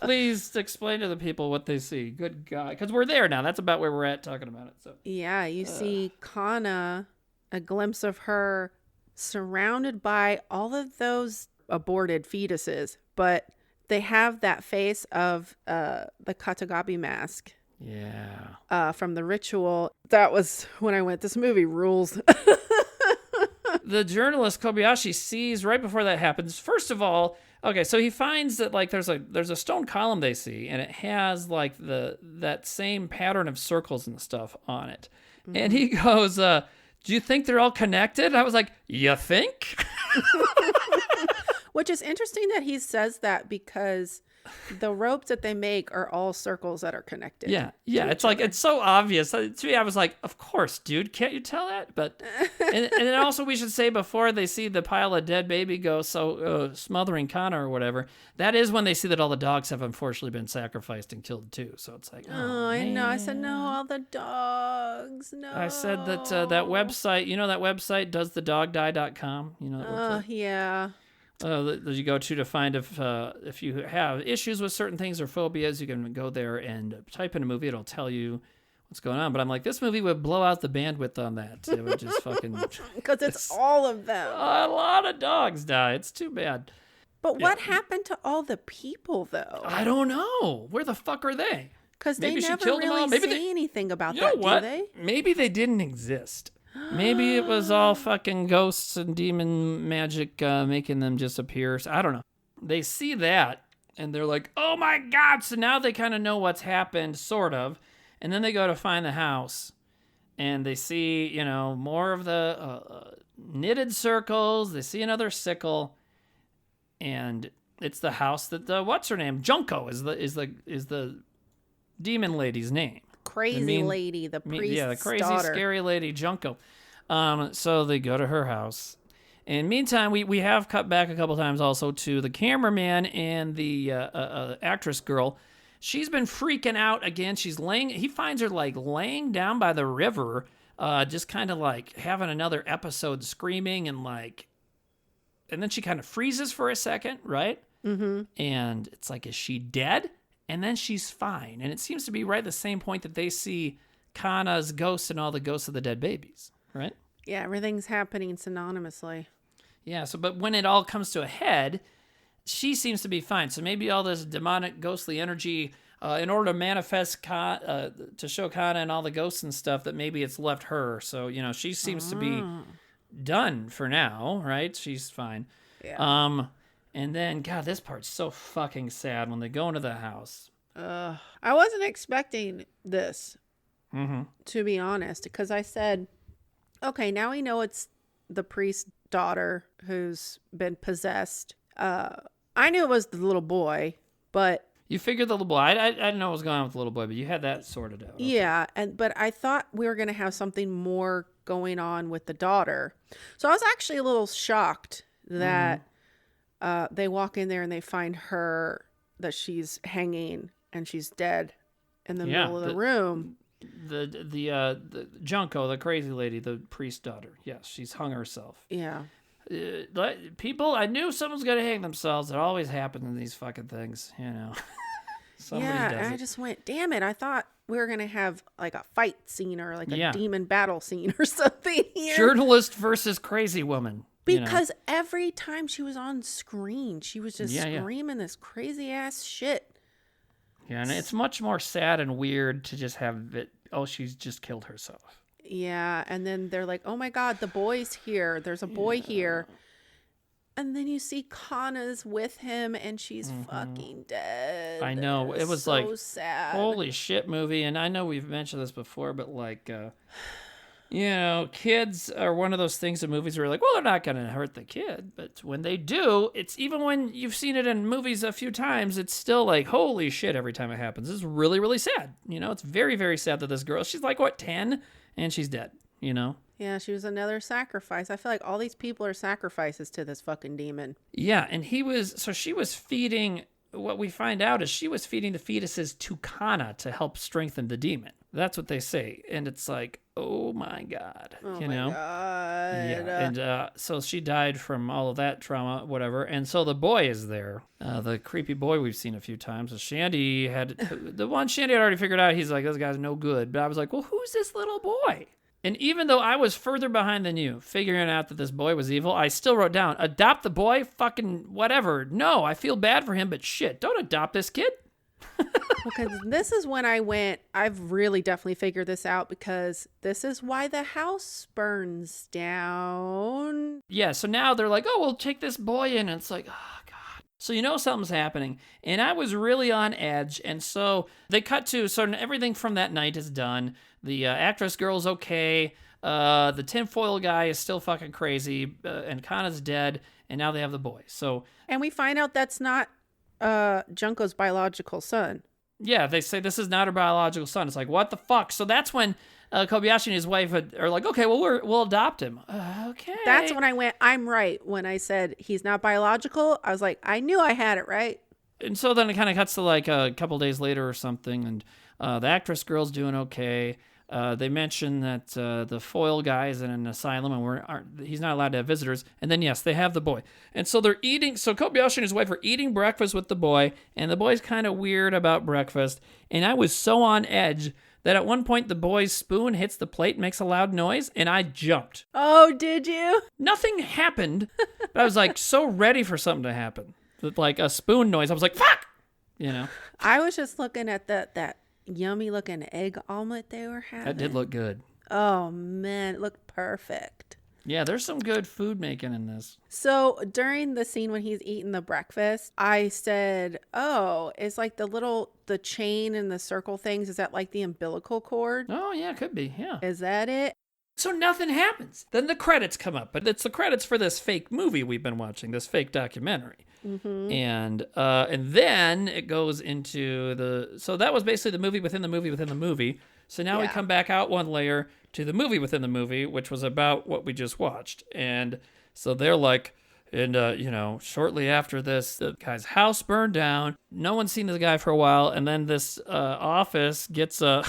Please explain to the people what they see. Good God. Because we're there now. That's about where we're at talking about it. So yeah, you see Kana, a glimpse of her surrounded by all of those aborted fetuses, but they have that face of the Katagabi mask. Yeah. From the ritual. That was when I went, this movie rules. The journalist Kobayashi sees right before that happens. First of all, okay, so he finds that like there's a stone column they see, and it has like that same pattern of circles and stuff on it. Mm-hmm. And he goes, do you think they're all connected? I was like, you think? Which is interesting that he says that, because the ropes that they make are all circles that are connected. Yeah. It's like, it's so obvious. To me, I was like, of course, dude. Can't you tell that? But, and then also we should say before they see the pile of dead baby ghosts smothering Kana or whatever, that is when they see that all the dogs have unfortunately been sacrificed and killed too. So it's like, I know. I said, no, all the dogs. No. I said that that website, that website, doesthedogdie.com? You know that website? Yeah. That you go to find if you have issues with certain things or phobias, you can go there and type in a movie. It'll tell you what's going on. But I'm like, this movie would blow out the bandwidth on that. It would just fucking... Because it's all of them. A lot of dogs die. It's too bad. But what happened to all the people, though? I don't know. Where the fuck are they? Because they never really say anything about that, do they? Maybe they didn't exist. Maybe it was all fucking ghosts and demon magic making them disappear. I don't know. They see that, and they're like, oh my God. So now they kind of know what's happened, sort of. And then they go to find the house, and they see, more of the knitted circles. They see another sickle, and it's the house that what's her name? Junko is the demon lady's name. Crazy lady, the priest's the crazy, daughter. Scary lady, Junko. So they go to her house. And meantime, we have cut back a couple times also to the cameraman and the actress girl. She's been freaking out again. He finds her like laying down by the river, just kind of like having another episode screaming and then she kind of freezes for a second, right? Mm-hmm. And it's like, is she dead? And then she's fine. And it seems to be right at the same point that they see Kana's ghost and all the ghosts of the dead babies, right? Yeah, everything's happening synonymously. Yeah, but when it all comes to a head, she seems to be fine. So maybe all this demonic, ghostly energy, in order to manifest to show Kana and all the ghosts and stuff, that maybe it's left her. So, she seems to be done for now, right? She's fine. Yeah. And then, God, this part's so fucking sad when they go into the house. I wasn't expecting this, to be honest, because I said, okay, now we know it's the priest's daughter who's been possessed. I knew it was the little boy, but... You figured the little boy. I didn't know what was going on with the little boy, but you had that sorted out. Okay. Yeah, but I thought we were going to have something more going on with the daughter. So I was actually a little shocked that... they walk in there and they find her, that she's hanging and she's dead in the middle of the room. The Junko, the crazy lady, the priest's daughter. Yes, she's hung herself. Yeah. People, I knew someone's going to hang themselves. It always happens in these fucking things, Somebody does and I just went, damn it. I thought we were going to have like a fight scene or like a demon battle scene or something here. Journalist versus crazy woman. Because every time she was on screen, she was just screaming this crazy ass shit. Yeah, and it's much more sad and weird to just have it, she's just killed herself. Yeah, and then they're like, oh my God, the boy's here. There's a boy here. And then you see Kana's with him and she's fucking dead. I know. It was so sad. Holy shit movie. And I know we've mentioned this before, but kids are one of those things in movies where you're like, well, they're not going to hurt the kid. But when they do, it's even when you've seen it in movies a few times, it's still like, holy shit, every time it happens. It's really, really sad. It's very, very sad that this girl, she's like, 10? And she's dead, Yeah, she was another sacrifice. I feel like all these people are sacrifices to this fucking demon. Yeah, and she was feeding, what we find out is she was feeding the fetuses to Kana to help strengthen the demon. That's what they say. And it's like, oh my God. Oh my God. Yeah. And so she died from all of that trauma, whatever. And so the boy is there. The creepy boy we've seen a few times. So Shandi the one Shandi had already figured out, he's like, this guy's no good. But I was like, well, who's this little boy? And even though I was further behind than you, figuring out that this boy was evil, I still wrote down, adopt the boy, fucking whatever. No, I feel bad for him, but shit, don't adopt this kid. Because this is when I went, I've really definitely figured this out, because this is why the house burns down. Yeah, so now they're like, we'll take this boy in. And it's like, oh, God. So something's happening. And I was really on edge. And so they cut to, so everything from that night is done. The actress girl's okay. The tinfoil guy is still fucking crazy. And Kana's dead. And now they have the boy. So, and we find out that's not Junko's biological son. Yeah, they say this is not her biological son. It's like, what the fuck? So that's when Kobayashi and his wife are like, okay, well, we'll adopt him. Okay. That's when I went, I'm right. When I said he's not biological, I was like, I knew I had it right. And so then it kind of cuts to like a couple days later or something, and the actress girl's doing okay. They mention that the foil guy is in an asylum and he's not allowed to have visitors. And then, yes, they have the boy. And so they're eating. So Kobayashi and his wife are eating breakfast with the boy, and the boy's kind of weird about breakfast. And I was so on edge that at one point the boy's spoon hits the plate and makes a loud noise, and I jumped. Oh, did you? Nothing happened, but I was like so ready for something to happen. With like a spoon noise, I was like, fuck! You know? I was just looking at that yummy looking egg omelet they were having. That did look good. Oh, man, it looked perfect. Yeah, there's some good food making in this. So during the scene when he's eating the breakfast, I said, oh, it's like the chain and the circle things. Is that like the umbilical cord? Oh, yeah, could be, yeah. Is that it? So nothing happens. Then the credits come up, but it's the credits for this fake movie we've been watching, this fake documentary. Mm-hmm. And then it goes into so that was basically the movie within the movie within the movie. So now we come back out one layer to the movie within the movie, which was about what we just watched. And so they're like, and shortly after this, the guy's house burned down. No one's seen the guy for a while, and then this office gets a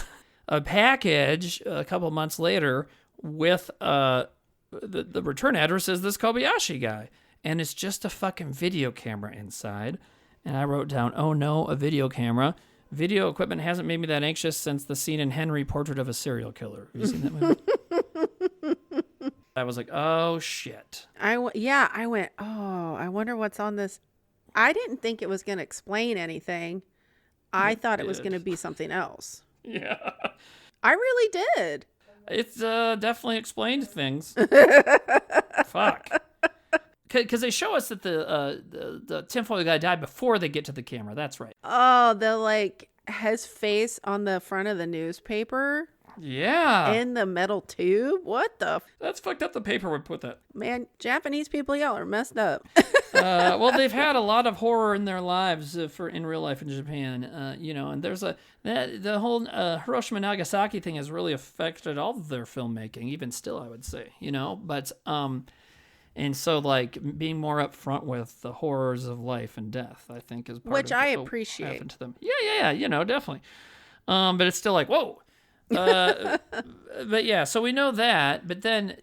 package a couple months later with the return address is this Kobayashi guy. And it's just a fucking video camera inside. And I wrote down, oh no, a video camera. Video equipment hasn't made me that anxious since the scene in Henry, Portrait of a Serial Killer. Have you seen that movie? I was like, oh shit. I went, oh, I wonder what's on this. I didn't think it was going to explain anything. I thought it was going to be something else. Yeah. I really did. It's definitely explained things. Fuck. Because they show us that the tinfoil guy died before they get to the camera. That's right. Oh, his face on the front of the newspaper. Yeah. In the metal tube. What the? That's fucked up. The paper would put that. Man, Japanese people, y'all are messed up. Well, they've had a lot of horror in their lives in real life in Japan. And there's the whole Hiroshima Nagasaki thing has really affected all of their filmmaking, even still, I would say. But. And so, like, being more upfront with the horrors of life and death, I think, is part which of I what appreciate. Happened to them. Yeah, definitely. But it's still like, whoa. But yeah, so we know that. But then,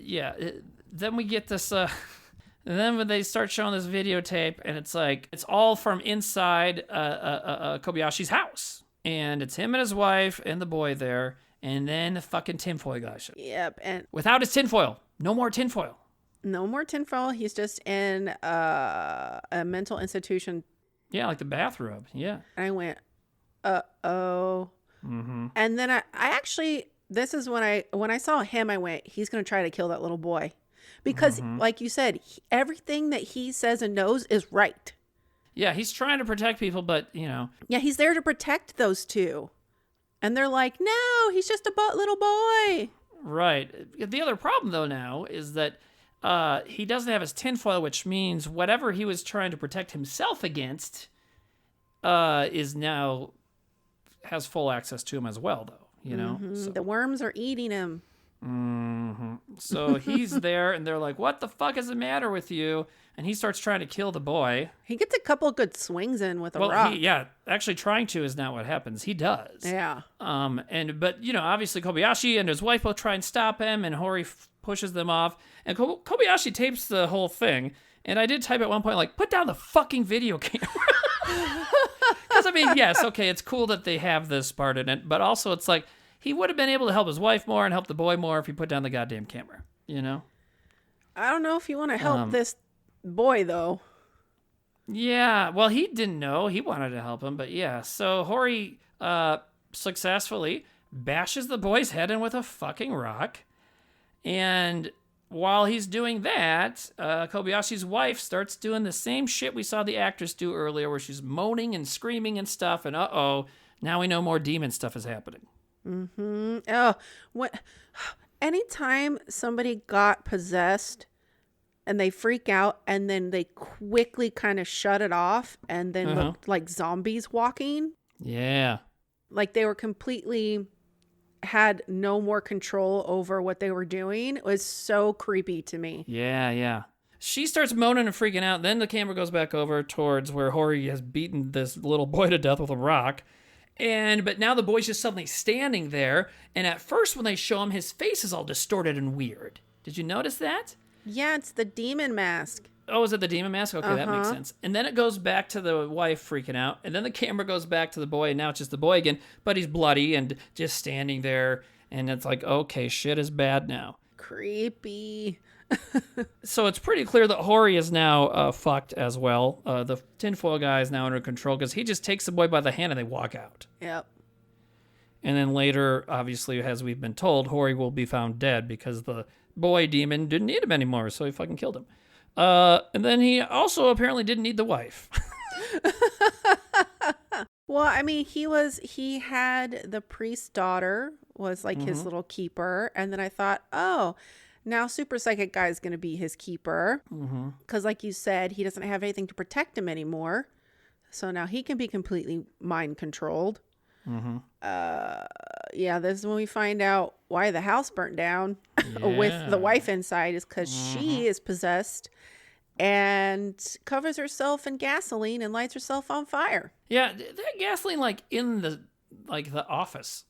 then we get this. And then when they start showing this videotape, and it's like it's all from inside Kobayashi's house, and it's him and his wife and the boy there, and then the fucking tinfoil guy shows. Yep, and without his tinfoil, no more tinfoil. No more tinfoil. He's just in a mental institution. Yeah, like the bathrobe. Yeah. And I went, uh-oh. Mm-hmm. And then I actually, this is when I saw him, I went, he's going to try to kill that little boy. Because, like you said, everything that he says and knows is right. Yeah, he's trying to protect people, but, Yeah, he's there to protect those two. And they're like, no, he's just a little boy. Right. The other problem, though, now is that he doesn't have his tinfoil, which means whatever he was trying to protect himself against is now has full access to him as well, though. Mm-hmm. So. The worms are eating him. Mm-hmm. So he's there, and they're like, "What the fuck is the matter with you?" And he starts trying to kill the boy. He gets a couple good swings in with a rock. Actually trying to is not what happens. He does. Yeah. But obviously Kobayashi and his wife both try and stop him, and Hori pushes them off. And Kobayashi tapes the whole thing. And I did type at one point, like, put down the fucking video camera. Because, I mean, yes, okay, it's cool that they have this part in it. But also it's like, he would have been able to help his wife more and help the boy more if he put down the goddamn camera, I don't know if you want to help this boy, though. Yeah, well, he didn't know. He wanted to help him, but yeah. So Hori successfully bashes the boy's head in with a fucking rock. And while he's doing that, Kobayashi's wife starts doing the same shit we saw the actress do earlier, where she's moaning and screaming and stuff, and now we know more demon stuff is happening. Mm-hmm. Oh, what? Anytime somebody got possessed, and they freak out, and then they quickly kind of shut it off and then looked like zombies walking. Yeah. Like they were completely had no more control over what they were doing. It was so creepy to me. Yeah. She starts moaning and freaking out. Then the camera goes back over towards where Hori has beaten this little boy to death with a rock. But now the boy's just suddenly standing there. And at first when they show him, his face is all distorted and weird. Did you notice that? Yeah, it's the demon mask. Oh, is it the demon mask? Okay, that makes sense. And then it goes back to the wife freaking out. And then the camera goes back to the boy. And now it's just the boy again. But he's bloody and just standing there. And it's like, okay, shit is bad now. Creepy. So it's pretty clear that Hori is now fucked as well. The tinfoil guy is now under control because he just takes the boy by the hand and they walk out. Yep. And then later, obviously, as we've been told, Hori will be found dead because the boy demon didn't need him anymore, so he fucking killed him. And then he also apparently didn't need the wife. Well, I mean, he had the priest's daughter was like his little keeper. And then I thought, oh, now Super Psychic Guy is going to be his keeper. Because like you said, he doesn't have anything to protect him anymore. So now he can be completely mind controlled. Yeah, this is when we find out why the house burnt down with the wife inside is because she is possessed and covers herself in gasoline and lights herself on fire. Yeah, that gasoline like in the office.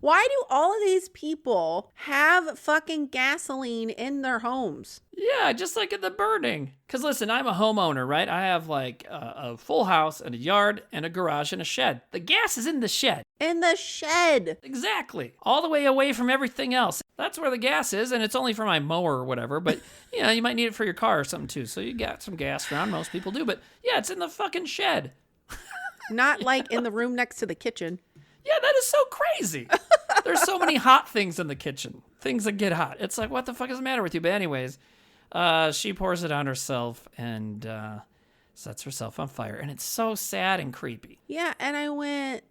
Why do all of these people have fucking gasoline in their homes? Yeah, just like in the burning. Because listen, I'm a homeowner, right? I have like a full house and a yard and a garage and a shed. The gas is in the shed. In the shed. Exactly. All the way away from everything else. That's where the gas is, and it's only for my mower or whatever. But, you know, you might need it for your car or something too. So you got some gas around. Most people do. But yeah, it's in the fucking shed. Not like in the room next to the kitchen. Yeah, that is so crazy. There's so many hot things in the kitchen. Things that get hot. It's like, what the fuck is the matter with you? But anyways, she pours it on herself and sets herself on fire. And it's so sad and creepy. Yeah, and I went,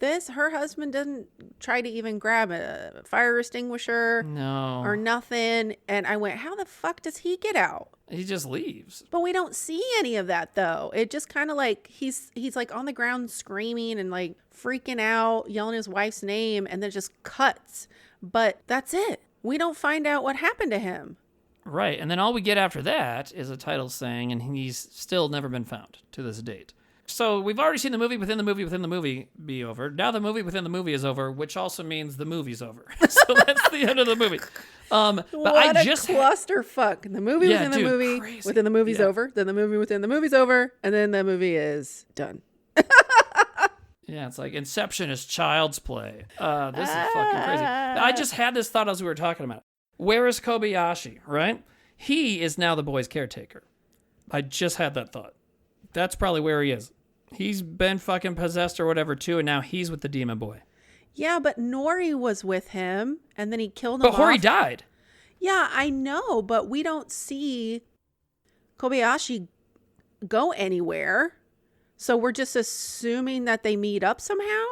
her husband doesn't try to even grab a fire extinguisher. No. Or nothing. And I went, how the fuck does he get out? He just leaves. But we don't see any of that though. It just kind of like he's like on the ground screaming and like freaking out, yelling his wife's name, and then just cuts. But that's it. We don't find out what happened to him. Right. And then all we get after that is a title saying, and he's still never been found to this date. So we've already seen the movie within the movie within the movie be over. Now the movie within the movie is over, which also means the movie's over. So that's the end of the movie. But what a clusterfuck. The movie within the movie crazy. within the movie's over. Then the movie within the movie's over. And then the movie is done. Yeah, it's like Inception is child's play. This is fucking crazy. I just had this thought as we were talking about it. Where is Kobayashi, right? He is now the boy's caretaker. I just had that thought. That's probably where he is. He's been fucking possessed or whatever too, and now he's with the demon boy. Yeah, but Noroi was with him, and then he killed him off. But Hori died. Yeah, I know, but we don't see Kobayashi go anywhere. So we're just assuming that they meet up somehow?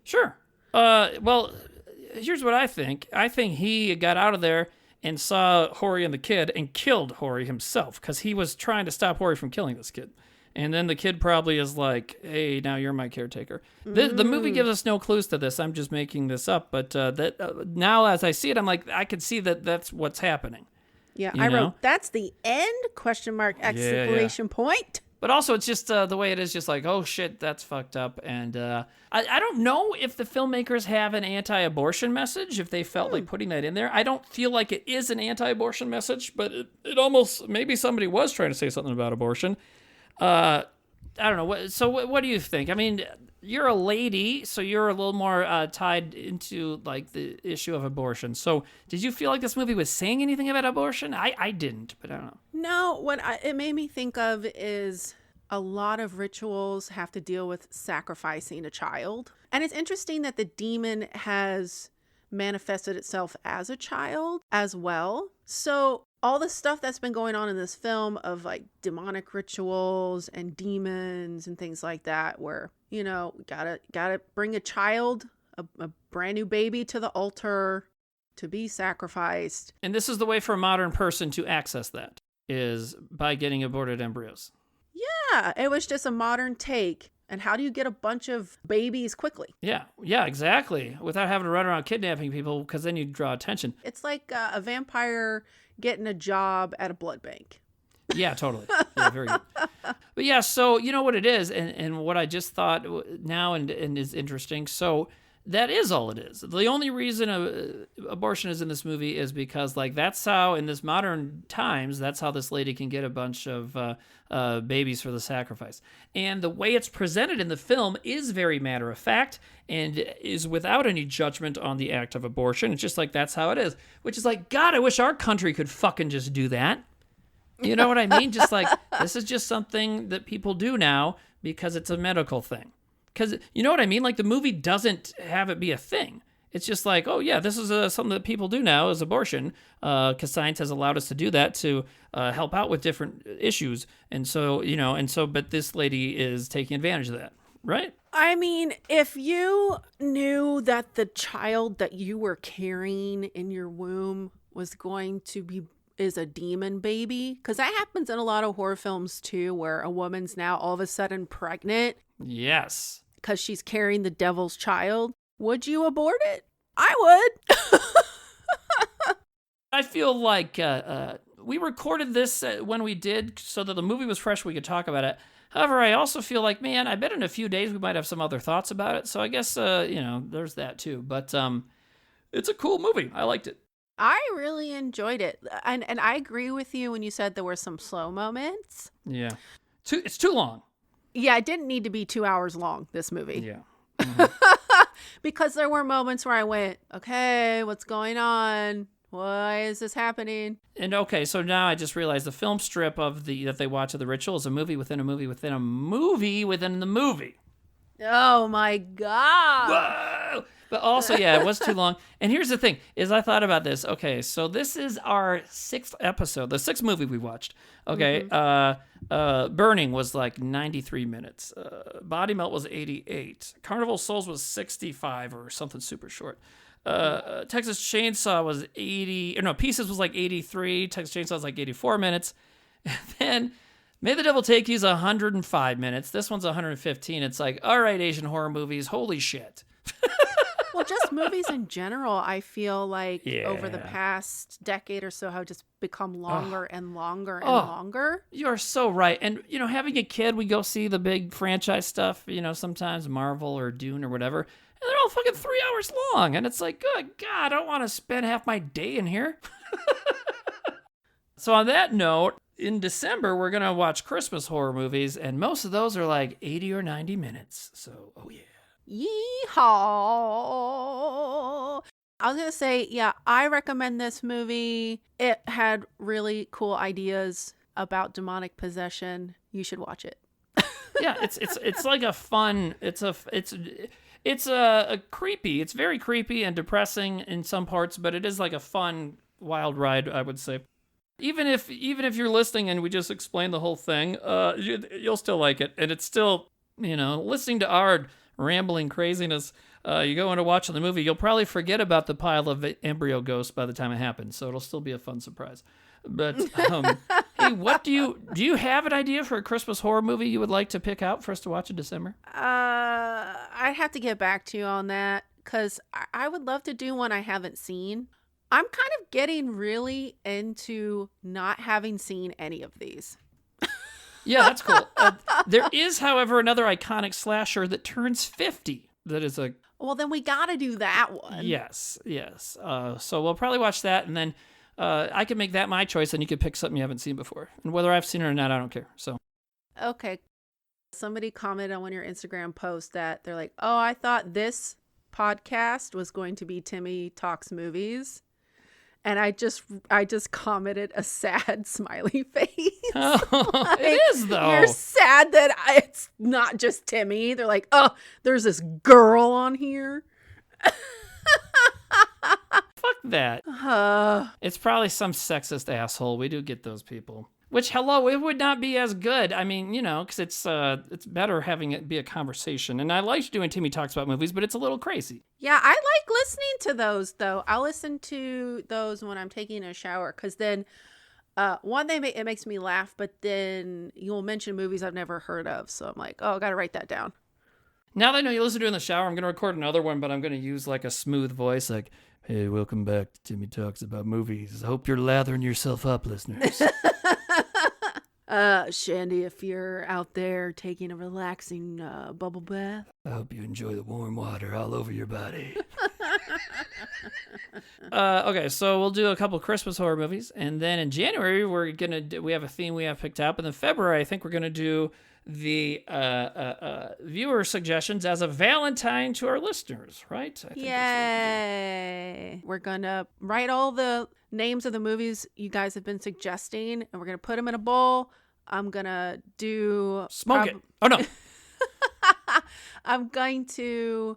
Sure. Well, here's what I think. I think he got out of there and saw Hori and the kid and killed Hori himself because he was trying to stop Hori from killing this kid. And then the kid probably is like, hey, now you're my caretaker. The movie gives us no clues to this. I'm just making this up. But now as I see it, I'm like, I can see that that's what's happening. Yeah, I wrote, that's the end, question mark, exclamation point. But also, it's just the way it is, just like, oh, shit, that's fucked up. And I don't know if the filmmakers have an anti-abortion message, if they felt like putting that in there. I don't feel like it is an anti-abortion message, but it almost, maybe somebody was trying to say something about abortion. I don't know. So what do you think? I mean, you're a lady, so you're a little more tied into like the issue of abortion. So did you feel like this movie was saying anything about abortion? I didn't, but I don't know. No, what it made me think of is a lot of rituals have to deal with sacrificing a child. And it's interesting that the demon has manifested itself as a child as well. So all the stuff that's been going on in this film of like demonic rituals and demons and things like that, where, you know, gotta bring a child, a brand new baby to the altar to be sacrificed. And this is the way for a modern person to access that, is by getting aborted embryos. Yeah, it was just a modern take. And how do you get a bunch of babies quickly? Yeah, exactly. Without having to run around kidnapping people, because then you draw attention. It's like a vampire getting a job at a blood bank. Yeah, totally. Yeah, very good. But yeah, so you know what it is, and what I just thought now and is interesting. So that is all it is. The only reason abortion is in this movie is because, like, that's how, in this modern times, that's how this lady can get a bunch of babies for the sacrifice. And the way it's presented in the film is very matter of fact and is without any judgment on the act of abortion. It's just like, that's how it is. Which is like, God, I wish our country could fucking just do that. You know what I mean? Just like, this is just something that people do now because it's a medical thing. Because, you know what I mean? Like, the movie doesn't have it be a thing. It's just like, oh, yeah, this is something that people do now, is abortion, because science has allowed us to do that to help out with different issues. And so, but this lady is taking advantage of that, right? I mean, if you knew that the child that you were carrying in your womb was going to is a demon baby, because that happens in a lot of horror films too, where a woman's now all of a sudden pregnant. Yes. Because she's carrying the devil's child. Would you abort it? I would. I feel like we recorded this when we did so that the movie was fresh, we could talk about it. However, I also feel like, man, I bet in a few days we might have some other thoughts about it. So I guess, there's that too. But it's a cool movie. I liked it. I really enjoyed it. And I agree with you when you said there were some slow moments. Yeah. It's too long. Yeah, it didn't need to be 2 hours long, this movie. Yeah. Mm-hmm. Because there were moments where I went, okay, what's going on? Why is this happening? And okay, so now I just realized the film strip that they watch of The Ritual is a movie within a movie within a movie within the movie. Oh my God. Whoa! But also, yeah, it was too long. And here's the thing, is I thought about this. Okay, so this is our 6th episode, the 6th movie we watched. Okay, Burning was like 93 minutes. Body Melt was 88. Carnival Souls was 65 or something super short. Texas Chainsaw was 80. Or no, Pieces was like 83. Texas Chainsaw was like 84 minutes. And then May the Devil Take You is 105 minutes. This one's 115. It's like, all right, Asian horror movies, holy shit. Well, just movies in general, I feel like over the past decade or so have just become longer and longer and longer. You're so right. And, having a kid, we go see the big franchise stuff, sometimes Marvel or Dune or whatever, and they're all fucking 3 hours long. And it's like, good God, I don't want to spend half my day in here. So on that note, in December, we're going to watch Christmas horror movies, and most of those are like 80 or 90 minutes. So, oh yeah. Yeehaw. I was going to say, yeah, I recommend this movie. It had really cool ideas about demonic possession. You should watch it. Yeah, it's like a fun, it's a creepy. It's very creepy and depressing in some parts, but it is like a fun wild ride, I would say. Even if you're listening and we just explain the whole thing, you'll still like it. And it's still, listening to our rambling craziness, you go into watching the movie, you'll probably forget about the pile of embryo ghosts by the time it happens, so it'll still be a fun surprise. But hey, what do you have an idea for a Christmas horror movie you would like to pick out for us to watch in December? I'd have to get back to you on that, because I would love to do one I haven't seen. I'm kind of getting really into not having seen any of these. Yeah, that's cool. There is, however, another iconic slasher that turns 50. That is a... Well, then we got to do that one. Yes. So we'll probably watch that, and then I can make that my choice, and you can pick something you haven't seen before. And whether I've seen it or not, I don't care. So. Okay. Somebody commented on one of your Instagram posts that they're like, oh, I thought this podcast was going to be Timmy Talks Movies. And I just commented a sad smiley face. Oh, like, it is, though. You're sad that it's not just Timmy. They're like, oh, there's this girl on here. Fuck that. It's probably some sexist asshole. We do get those people. Which, hello, it would not be as good. I mean, because it's better having it be a conversation. And I liked doing Timmy Talks About Movies, but it's a little crazy. Yeah, I like listening to those, though. I'll listen to those when I'm taking a shower, because then, it makes me laugh, but then you'll mention movies I've never heard of. So I'm like, oh, I got to write that down. Now that I know you listen to it in the shower, I'm going to record another one, but I'm going to use like a smooth voice, like, hey, welcome back to Timmy Talks About Movies. Hope you're lathering yourself up, listeners. Shandi, if you're out there taking a relaxing bubble bath, I hope you enjoy the warm water all over your body. Okay, so we'll do a couple Christmas horror movies, and then in January we have a theme we have picked up, and in February I think we're gonna do the viewer suggestions as a Valentine to our listeners, right? I think yay! We're gonna write all the names of the movies you guys have been suggesting, and we're gonna put them in a bowl. I'm gonna do smoke it. Oh no! I'm going to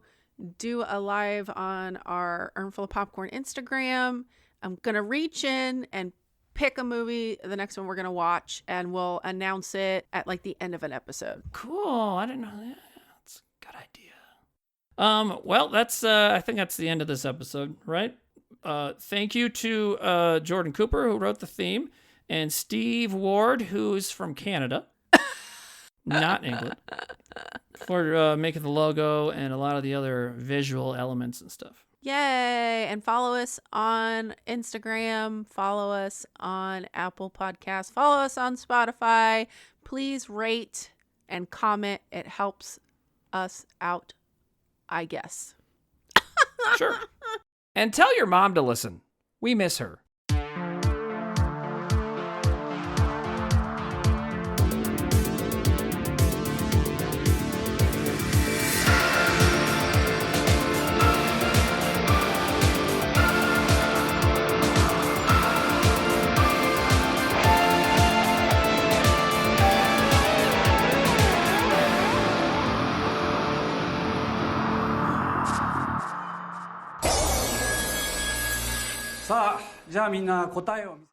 do a live on our Earnful of Popcorn Instagram. I'm gonna reach in and pick a movie, the next one we're gonna watch, and we'll announce it at like the end of an episode. Cool. I didn't know that. That's a good idea. Well, that's I think that's the end of this episode, right? Thank you to Jordan Cooper, who wrote the theme, and Steve Ward, who's from Canada, not England, for making the logo and a lot of the other visual elements and stuff. Yay! And follow us on Instagram. Follow us on Apple Podcasts. Follow us on Spotify. Please rate and comment. It helps us out, I guess. Sure. And tell your mom to listen. We miss her.さあ、じゃあみんな答えを見せ